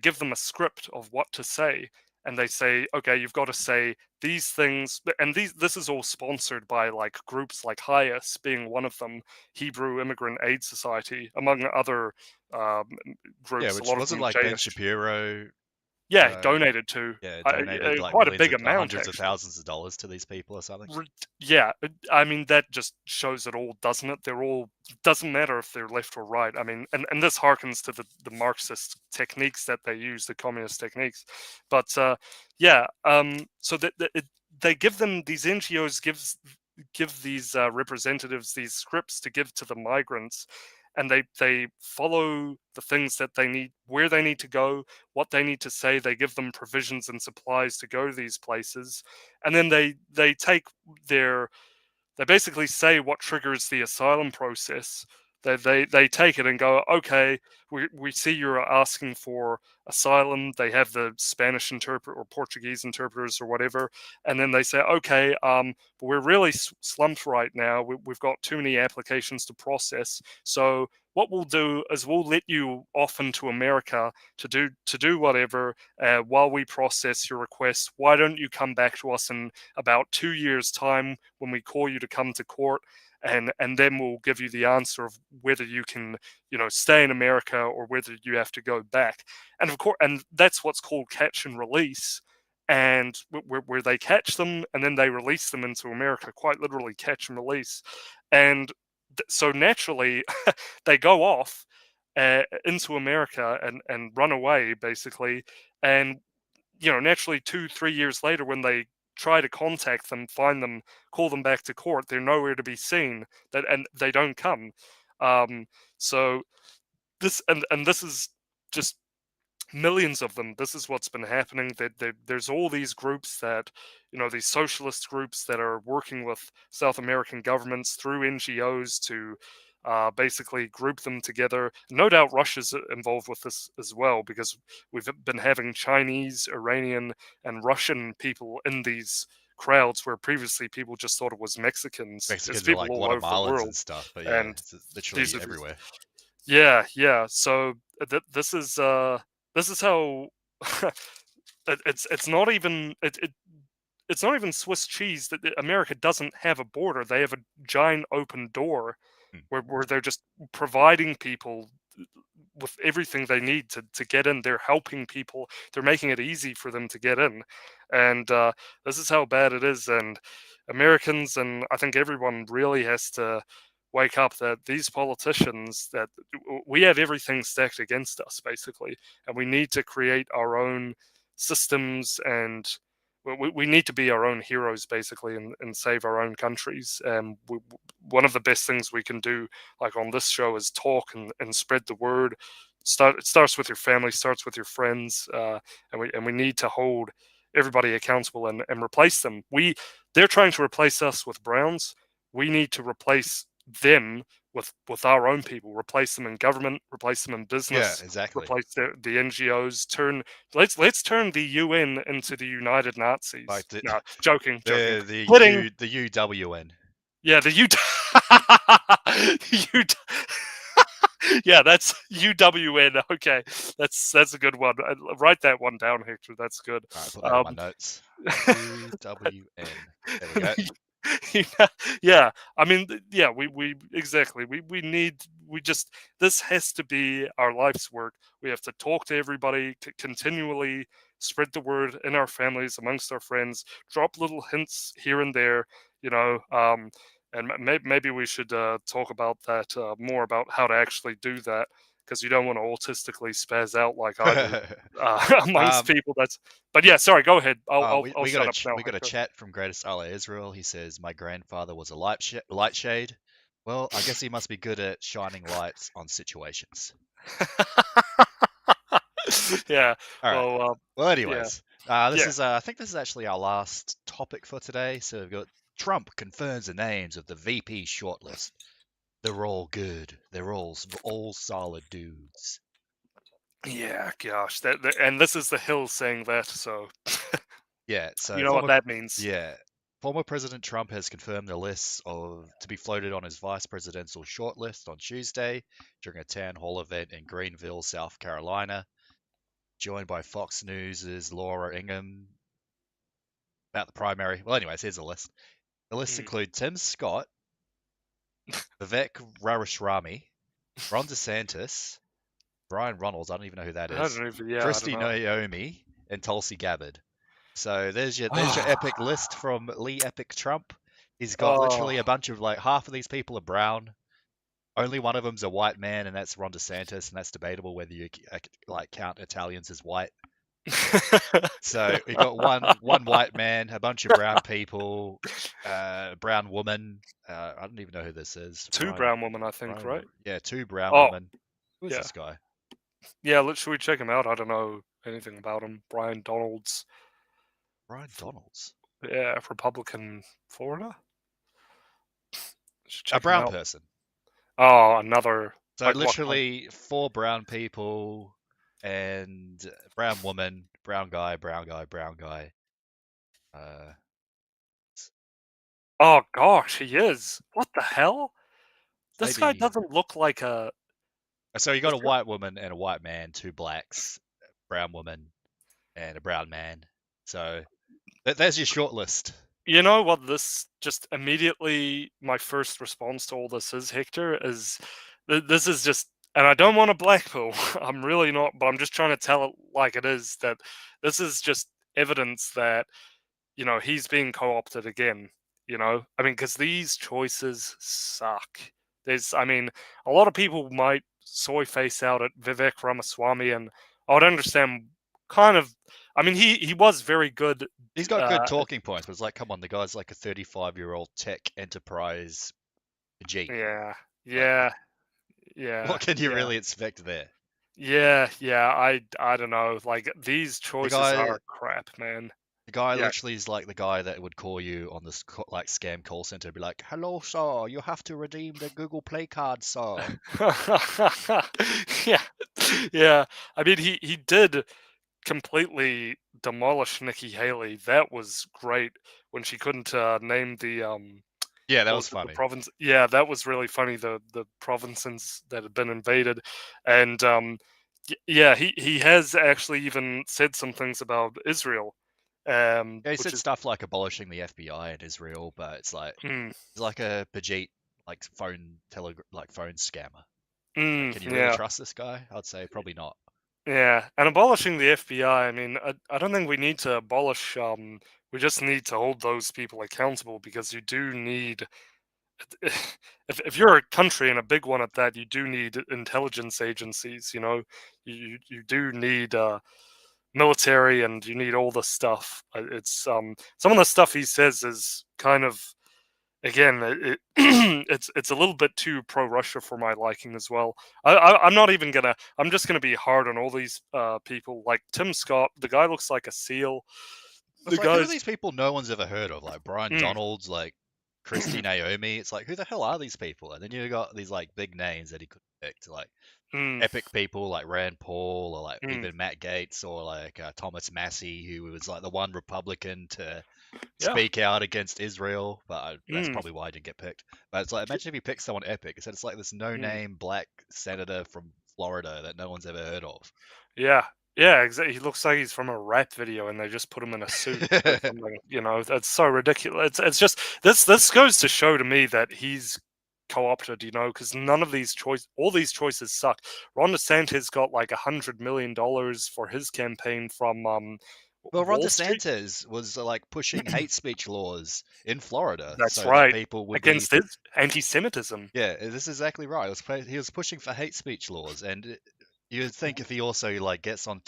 give them a script of what to say, and they say, okay, you've got to say these things, and this is all sponsored by groups like HIAS being one of them, Hebrew Immigrant Aid Society, among other groups. Yeah, which a lot wasn't of them Ben Shapiro. Yeah, donated to. Yeah, donated quite a big amount, hundreds of thousands of dollars to these people or something. Yeah, I mean that just shows it all, doesn't it? Doesn't matter if they're left or right. I mean, and this harkens to the Marxist techniques that they use, the communist techniques. But so they give them, these NGOs give these representatives these scripts to give to the migrants, and they follow the things that they need, where they need to go, what they need to say. They give them provisions and supplies to go to these places, and then they basically say what triggers the asylum process. They take it and go, okay, we see you're asking for asylum. They have the Spanish interpreter or Portuguese interpreters or whatever, and then they say, okay, but we're really slumped right now. We've got too many applications to process. So what we'll do is we'll let you off into America to do whatever while we process your request. Why don't you come back to us in about 2 years' time when we call you to come to court? And then we'll give you the answer of whether you can, stay in America or whether you have to go back. And of course, and that's what's called catch and release. And where they catch them and then they release them into America, quite literally catch and release. And so naturally, they go off into America and run away basically. And naturally 2-3 years later, when they try to contact them, find them, call them back to court, they're nowhere to be seen. And they don't come. So this and this is just millions of them. This is what's been happening. That there's all these groups that, these socialist groups that are working with South American governments through NGOs to basically group them together. No doubt Russia's involved with this as well, because we've been having Chinese, Iranian, and Russian people in these crowds where previously people just thought it was Mexicans. There's Mexicans are people like all over the Guatemalans world and stuff, but yeah, and it's literally these are everywhere. yeah. So this is how it's not even it's not even Swiss cheese that America doesn't have a border. They have a giant open door where they're just providing people with everything they need to get in. They're helping people. They're making it easy for them to get in. And this is how bad it is. And Americans, and I think everyone really has to wake up that these politicians, that we have everything stacked against us, basically. And we need to create our own systems, and we need to be our own heroes, basically, and save our own countries. One of the best things we can do, like on this show, is talk and spread the word. It starts with your family, starts with your friends, and we need to hold everybody accountable and replace them. They're trying to replace us with Browns. We need to replace them with our own people, replace them in government, replace them in business, Yeah, exactly. replace the NGOs. Let's turn the UN into the United Nazis. Like No, joking. The UWN. Yeah, the yeah, that's UWN. Okay, that's a good one. Write that one down, Hector. That's good. Put that in my notes. UWN. There we go. Yeah, I mean, yeah, we exactly. This has to be our life's work. We have to talk to everybody, continually spread the word in our families, amongst our friends, drop little hints here and there, and maybe we should talk about that more, about how to actually do that, because you don't want to autistically spaz out like I do amongst people. But yeah, sorry, go ahead. I'll shut up now. We got a chat from Greatest Allah Israel. He says, my grandfather was a light shade. Well, I guess he must be good at shining lights on situations. Yeah. All right. Well, anyways, yeah. I think this is actually our last topic for today. So we've got Trump confirms the names of the VP shortlist. They're all good. They're all solid dudes. Yeah, gosh, and this is the Hill saying that, so yeah, so you know what that means. Yeah, former President Trump has confirmed the lists to be floated on his vice presidential shortlist on Tuesday during a town hall event in Greenville, South Carolina, joined by Fox News' Laura Ingham about the primary. Well, anyways, here's a list. The list includes Tim Scott, Vivek Ramaswamy, Ron DeSantis, Brian Reynolds, I don't even know who that is, Kristi Noemi, and Tulsi Gabbard. So there's your epic list from Lee Epic Trump. He's got literally a bunch of, like, half of these people are brown. Only one of them's a white man, and that's Ron DeSantis, and that's debatable whether you count Italians as white. So we got one white man, a bunch of brown people, brown woman. I don't even know who this is. Two brown women, I think, right? Yeah, two brown women. Who's this guy? Yeah, should we check him out? I don't know anything about him. Brian Donalds. Brian Donalds? Yeah, Republican, Florida. A brown person. Oh, another. So Like what? literally 4 brown people and brown woman, brown guy, brown guy, brown guy. Oh gosh, he is. What the hell? This guy Maybe. doesn't look like a. So you got a white woman and a white man, 2 blacks, brown woman, and a brown man. So there's your short list. You know what? This just immediately my first response to all this is, Hector, is this is just, and I don't want to blackpill. I'm really not, but I'm just trying to tell it like it is, that this is just evidence that he's being co-opted again. I mean, because these choices suck. I mean, a lot of people might soy face out at Vivek Ramaswamy, and I would understand kind of. I mean, he was very good. He's got good talking points, but it's like, come on, the guy's like a 35-year-old tech enterprise G. Yeah, Like, yeah. what can you really expect there? Yeah. I don't know. Like these choices are crap, man. The guy literally is like the guy that would call you on this like scam call center, be like, "Hello, sir, you have to redeem the Google Play card, sir." Yeah. I mean, he did completely demolish Nikki Haley. That was great when she couldn't name the Yeah, that what was it, the funny. province. Yeah, that was really funny. The provinces that had been invaded, and yeah, he has actually even said some things about Israel. Yeah, he Which said is stuff like abolishing the FBI in Israel, but it's like he's like a Bajit like phone scammer. Can you really yeah. trust this guy? I'd say probably not. Yeah, and abolishing the FBI, I mean, I don't think we need to abolish, we just need to hold those people accountable, because you do need, if you're a country and a big one at that, you do need intelligence agencies, you do need military, and you need all this stuff. It's some of the stuff he says is kind of, again, it's a little bit too pro Russia for my liking as well. I'm not even gonna. I'm just gonna be hard on all these people. Like Tim Scott, the guy looks like a seal. It's The like, who are guy's these people no one's ever heard of? Like Brian Donalds, like Christy Naomi. It's like, who the hell are these people? And then you got these like big names that he could pick, like epic people like Rand Paul, or like even Matt Gaetz, or like Thomas Massey, who was like the one Republican to speak out against Israel, but that's probably why I didn't get picked. But it's like, imagine if you picked someone epic. It's like this no-name black senator from Florida that no one's ever heard of. Yeah, exactly. He looks like he's from a rap video, and they just put him in a suit or something. That's so ridiculous. It's just this goes to show to me that he's co-opted, because none of these all these choices suck. Ron DeSantis got like $100 million for his campaign from Well, Ron Wall Street. DeSantis was like pushing hate speech laws in Florida, That's so right. that people would Against his anti-Semitism. Yeah, this is exactly right. He was pushing for hate speech laws, and you'd think if he also like gets on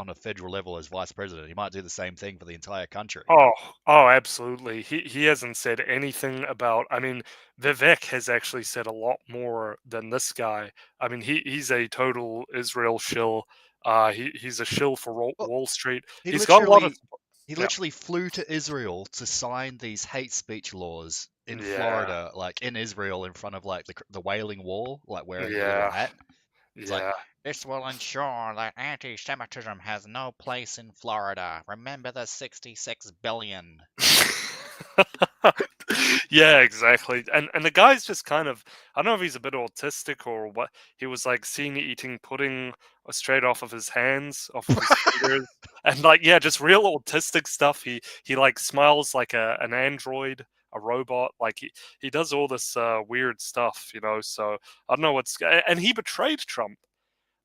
a federal level as vice president, he might do the same thing for the entire country. Oh, absolutely. He hasn't said anything about. I mean, Vivek has actually said a lot more than this guy. I mean, he's a total Israel shill. He's a shill for Wall Street. He's got a lot of. He literally flew to Israel to sign these hate speech laws in Florida, like in Israel, in front of like the Wailing Wall, like wearing a little hat. It's like, this will ensure that anti-Semitism has no place in Florida. Remember the 66 billion. Yeah, exactly. And the guy's just kind of, I don't know if he's a bit autistic or what. He was like seen eating pudding straight off of his hands, off of his fingers, and like, yeah, just real autistic stuff. He like smiles like an android, a robot. Like he does all this weird stuff, So I don't know and he betrayed Trump.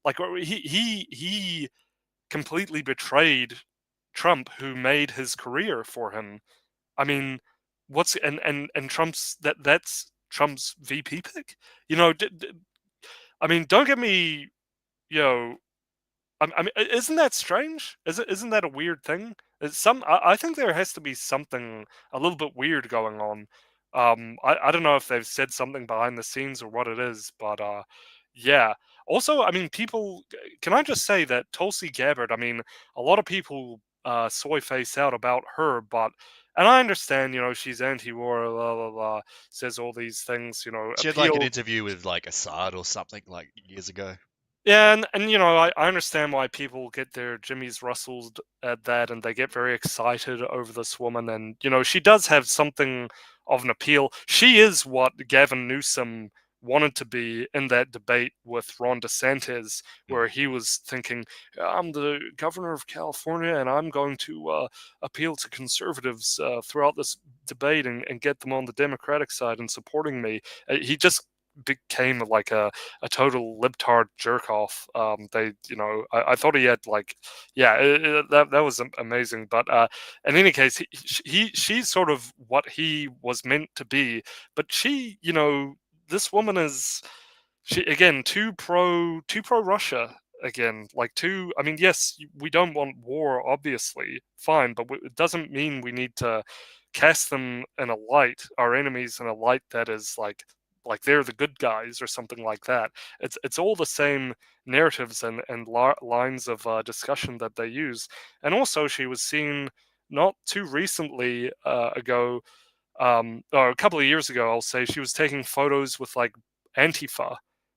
Like he completely betrayed Trump, who made his career for him. I mean, what's and Trump's that's Trump's VP pick. I mean, don't get me, I mean, isn't that strange? Isn't that a weird thing? I think there has to be something a little bit weird going on. I don't know if they've said something behind the scenes or what it is, but yeah. Also, I mean, can I just say that Tulsi Gabbard? I mean, a lot of people soy face out about her, and I understand, she's anti-war, blah blah blah, says all these things, She had like an appeal. interview with like Assad or something like years ago. Yeah, and I understand why people get their Jimmy's rustled at that, and they get very excited over this woman, and she does have something of an appeal. She is what Gavin Newsom wanted to be in that debate with Ron DeSantis, where he was thinking, "I'm the governor of California, and I'm going to appeal to conservatives throughout this debate and get them on the Democratic side and supporting me." He just became like a total libtard jerk off. I thought he had like, yeah, that was amazing. But in any case, she's sort of what he was meant to be. But this woman is, she again too pro Russia again. Like too. I mean, yes, we don't want war, obviously, fine, but it doesn't mean we need to cast them in a light, our enemies in a light that is like they're the good guys or something like that. It's all the same narratives and lines of discussion that they use. And also, she was seen not too recently ago, or a couple of years ago, I'll say, she was taking photos with like Antifa,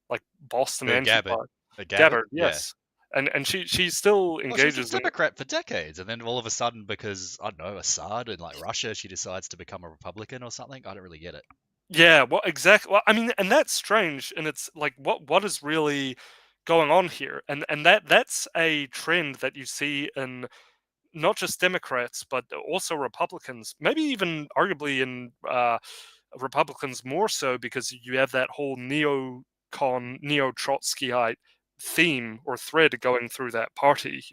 like Boston Gabbard. Antifa. Gabbard, yeah. Yes. And she still Well, she was engages a in. Democrat for decades, and then all of a sudden, because I don't know, Assad and like Russia, she decides to become a Republican or something. I don't really get it. Yeah, well, exactly. Well, I mean, and that's strange, and it's like, what is really going on here? And that's a trend that you see in not just Democrats, but also Republicans. Maybe even arguably in Republicans more so, because you have that whole neo-Trotskyite theme or thread going through that party.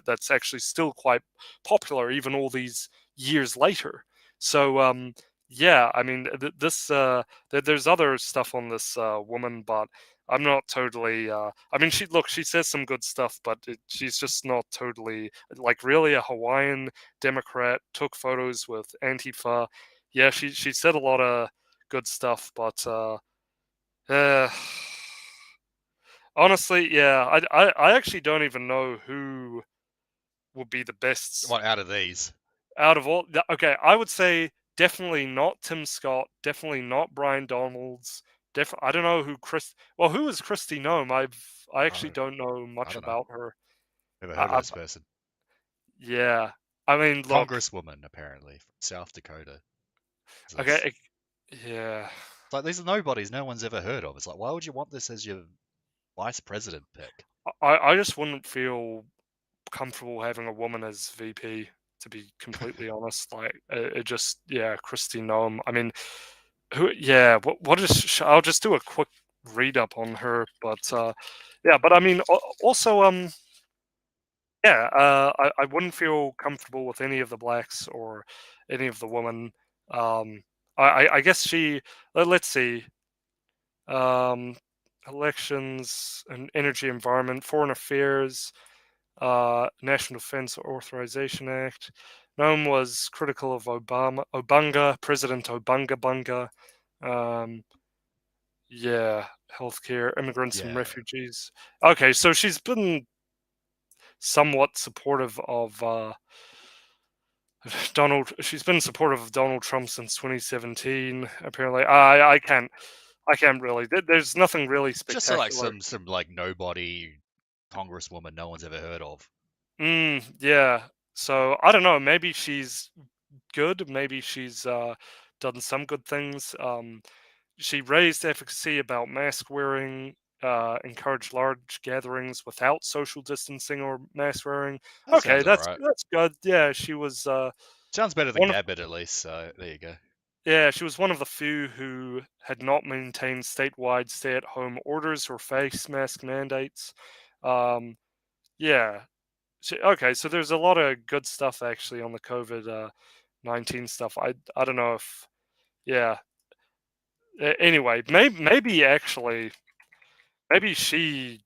That's actually still quite popular even all these years later. So yeah, I mean, there's other stuff on this woman, but I'm not totally. I mean, she says some good stuff, but she's just not totally like really a Hawaiian Democrat. Took photos with Antifa. Yeah, she said a lot of good stuff, but honestly, yeah, I actually don't even know who would be the best. What out of these? Out of all, okay, I would say definitely not Tim Scott, definitely not Brian Donalds. I don't know who Chris. Well, who is Kristi Noem? I actually don't know much about her. Never heard of this person. Yeah, I mean, look, Congresswoman apparently from South Dakota. So okay, yeah. It's like these are nobodies no one's ever heard of. It's like, why would you want this as your vice president pick? I just wouldn't feel comfortable having a woman as VP, to be completely honest. Like it just, yeah, Kristi Noem. I mean, what is? I'll just do a quick read up on her, but yeah, but I mean, also yeah, I wouldn't feel comfortable with any of the blacks or any of the women. I guess let's see. Elections and energy, environment, foreign affairs, National Defense Authorization Act. Noam was critical of President Obanga. Yeah, healthcare, immigrants and refugees. Okay, so she's been somewhat supportive of She's been supportive of Donald Trump since 2017. Apparently, I can't really. There's nothing really spectacular. Just like some like nobody congresswoman no one's ever heard of. Yeah. So I don't know. Maybe she's good. Maybe she's done some good things. She raised efficacy about mask wearing. Encouraged large gatherings without social distancing or mask wearing. Okay, that's good. Yeah, she was. Sounds better than Gabbard at least. So there you go. Yeah, she was one of the few who had not maintained statewide stay-at-home orders or face mask mandates. Yeah. Okay, so there's a lot of good stuff actually on the COVID-19 stuff. I don't know if, yeah. Anyway, maybe actually, maybe she.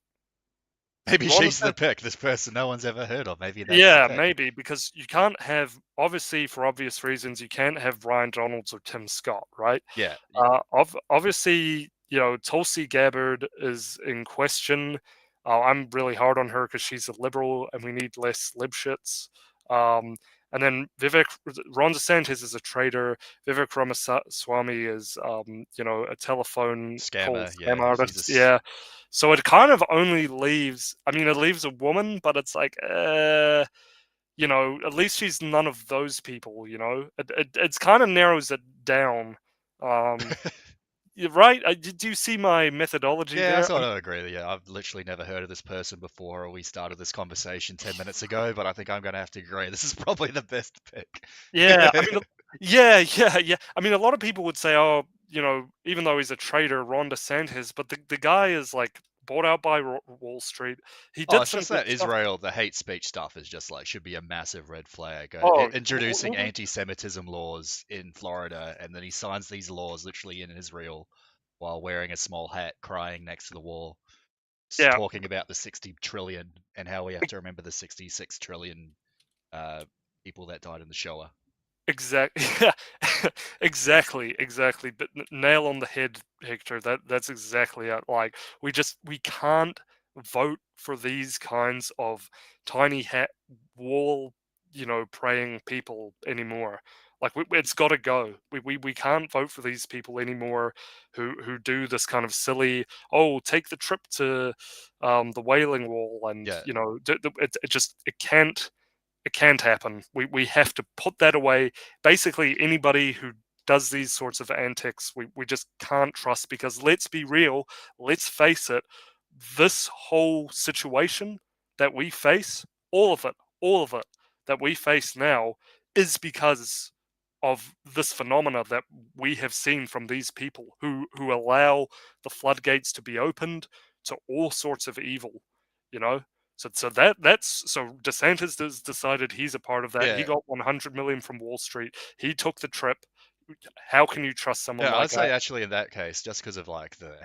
Maybe she's the pick. This person no one's ever heard of. Maybe that's yeah, the pick. maybe, because you can't have, obviously for obvious reasons, you can't have Brian Donalds or Tim Scott, right? Yeah. Obviously, Tulsi Gabbard is in question. I'm really hard on her because she's a liberal, and we need less lib shits. And then Ron DeSantis is a traitor. Vivek Ramaswamy is, a telephone call Scammer, scam yeah. artist. Jesus. Yeah. So it kind of only leaves, it leaves a woman, but it's like, at least she's none of those people, It's kind of narrows it down. You're right. Do you see my methodology Yeah, I there? sort of agree with you. I've literally never heard of this person before, or we started this conversation 10 minutes ago, but I think I'm going to have to agree. This is probably the best pick. Yeah, yeah. A lot of people would say, oh, even though he's a traitor, Ron DeSantis, but the guy is like bought out by Wall Street. He Oh, did it's some just good that stuff. Israel, the hate speech stuff is just like, should be a massive red flag. Oh, Introducing anti-Semitism laws in Florida, and then he signs these laws literally in Israel while wearing a small hat, crying next to the wall, Yeah. talking about the 60 trillion and how we have to remember the 66 trillion people that died in the Shoah. Exactly. Exactly. But nail on the head, Hector. That's exactly it. Like we can't vote for these kinds of tiny hat wall, praying people anymore. Like it's got to go. We can't vote for these people anymore who do this kind of silly. Oh, take the trip to the Wailing Wall, and it can't happen. We have to put that away. Basically, anybody who does these sorts of antics, we just can't trust, because let's be real, let's face it, this whole situation that we face, all of it that we face now is because of this phenomena that we have seen from these people who allow the floodgates to be opened to all sorts of evil, you know. So DeSantis has decided he's a part of that. Yeah. He got 100 million from Wall Street. He took the trip. How can you trust someone Yeah, like I'd say that? actually in that case, just because of like the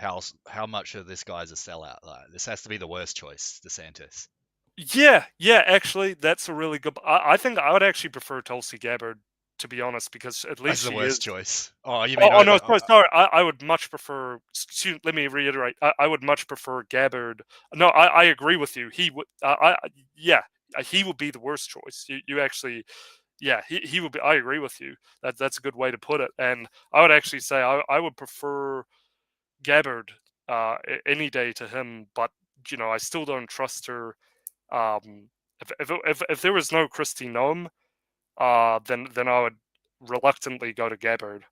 how much of this guy's a sellout, like this has to be the worst choice, DeSantis. Yeah, actually, that's a really good. I think I would actually prefer Tulsi Gabbard, to be honest, because at That's least the she worst is. choice. Oh, you mean Oh no, over? sorry. I would much prefer. Let me reiterate. I would much prefer Gabbard. No, I agree with you. He would. He would be the worst choice. You actually. Yeah, he would be. I agree with you. That's a good way to put it. And I would actually say I would prefer Gabbard any day to him. But I still don't trust her. If there was no Kristi Noem, then I would reluctantly go to Gabbard,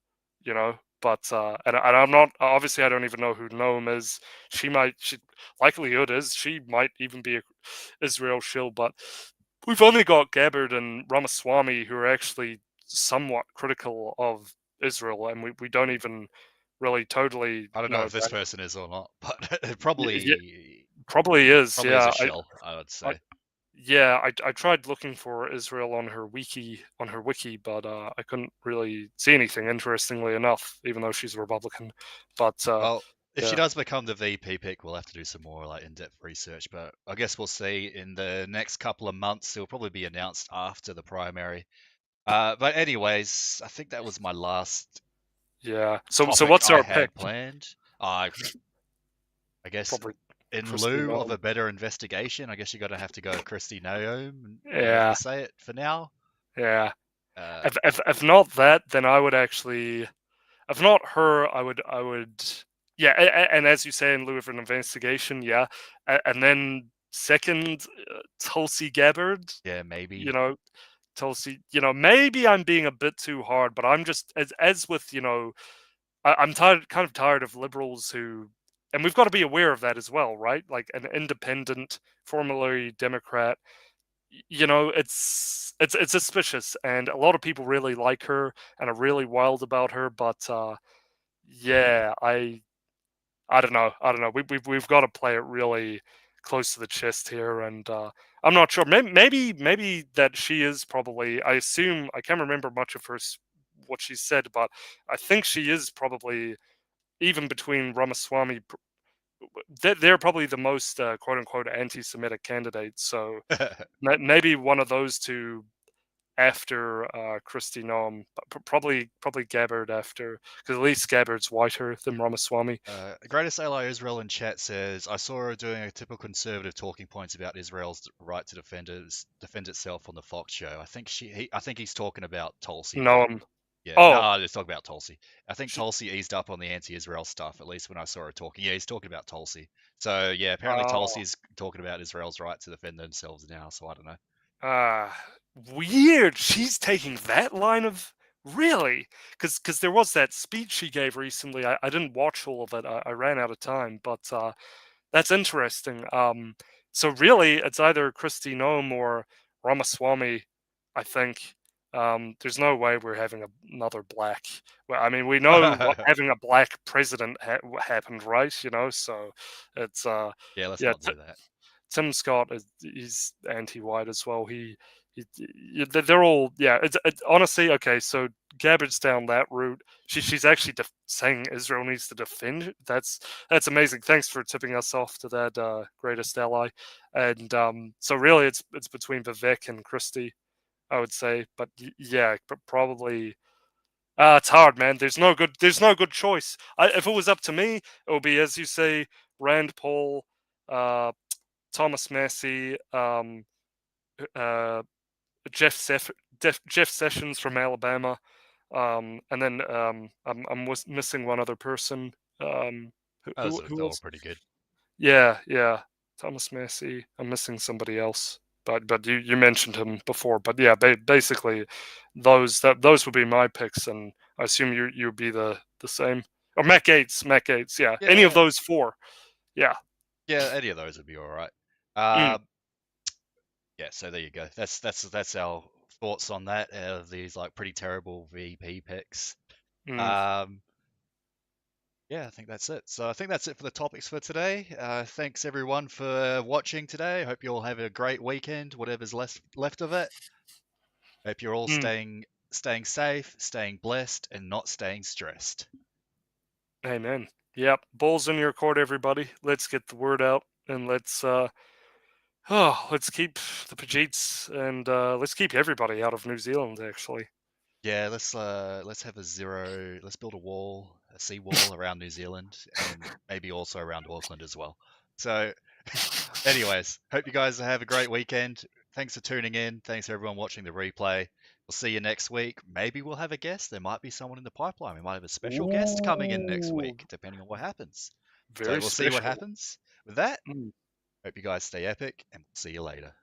But and I'm not, obviously I don't even know who Noam is. Likelihood is she might even be a Israel shill, but we've only got Gabbard and Ramaswamy who are actually somewhat critical of Israel, and we don't even really totally. I don't know if this person is or not, but it probably is. Probably Yeah, is a shill, I would say. I tried looking for Israel on her wiki, but I couldn't really see anything. Interestingly enough, even though she's a Republican, but well, if she yeah. does become the VP pick, we'll have to do some more like in-depth research. But I guess we'll see in the next couple of months. It'll probably be announced after the primary. But anyways, I think that was my last. Yeah. So topic what's I our had pick? planned? I guess Probably in Kristi lieu of Noem. a better investigation, I guess you're gonna have to go Kristi Noem. Yeah. To say it for now. Yeah. If not that, then I would actually. If not her, I would. Yeah, and as you say, in lieu of an investigation, yeah, and then second, Tulsi Gabbard. Yeah, maybe. Tulsi. Maybe I'm being a bit too hard, but I'm just as with I'm kind of tired of liberals who, and we've got to be aware of that as well, right? Like an independent, formerly Democrat. It's suspicious, and a lot of people really like her and are really wild about her, but yeah, I don't know. We've got to play it really close to the chest here, and I'm not sure. Maybe that she is probably. I assume I can't remember much of what she said, but I think she is probably, even between Ramaswamy. They're probably the most quote unquote anti-Semitic candidates. So maybe one of those two after Kristi Noem, probably Gabbard after, because at least Gabbard's whiter than Ramaswamy. Greatest ally Israel in chat says, I saw her doing a typical conservative talking points about Israel's right to defend itself on the Fox show. I think I think he's talking about Tulsi. Noem. Yeah, Oh. no, let's talk about Tulsi. I think Tulsi eased up on the anti-Israel stuff, at least when I saw her talking. Yeah, he's talking about Tulsi. So, yeah, apparently Tulsi's talking about Israel's right to defend themselves now, so I don't know. Weird. She's taking that line of... Really? Because there was that speech she gave recently. I didn't watch all of it. I ran out of time, but that's interesting. So really, it's either Kristi Noem or Ramaswamy, I think. There's no way we're having another black... Well, I mean, we know having a black president happened, right? You know, so it's... yeah, let's not do that. Tim Scott, he's anti-white as well. They're all... Yeah, honestly, okay, so Gabbard's down that route. She's actually saying Israel needs to defend. That's amazing. Thanks for tipping us off to that greatest ally. And so really, it's between Vivek and Kristi, I would say. But yeah, probably... it's hard, man. There's no good choice. If it was up to me, it would be, as you say, Rand Paul, Thomas Massey, Jeff Sessions from Alabama, and then I'm missing one other person. Who they're all pretty good. Yeah, Thomas Massey. I'm missing somebody else, but you mentioned him before. But yeah, basically, those would be my picks, and I assume you'd be the same. Or Matt Gaetz. Yeah, any of those four. Yeah. Yeah, any of those would be all right. Yeah, so there you go. That's our thoughts on that. These like pretty terrible VP picks. Yeah, I think that's it. So I think that's it for the topics for today. Thanks everyone for watching today. I hope you all have a great weekend, whatever's left of it. Hope you're all staying safe, staying blessed, and not staying stressed. Amen. Yep, balls in your court, everybody. Let's get the word out, and let's keep the Pajeets, and let's keep everybody out of New Zealand, actually. Yeah, let's have let's build a sea wall around New Zealand, and maybe also around Auckland as well. So anyways, hope you guys have a great weekend. Thanks for tuning in. Thanks for everyone watching the replay. We'll see you next week. Maybe we'll have a guest. There might be someone in the pipeline. We might have a special guest coming in next week, depending on what happens. So we'll see what happens with that. Hope you guys stay epic, and we'll see you later.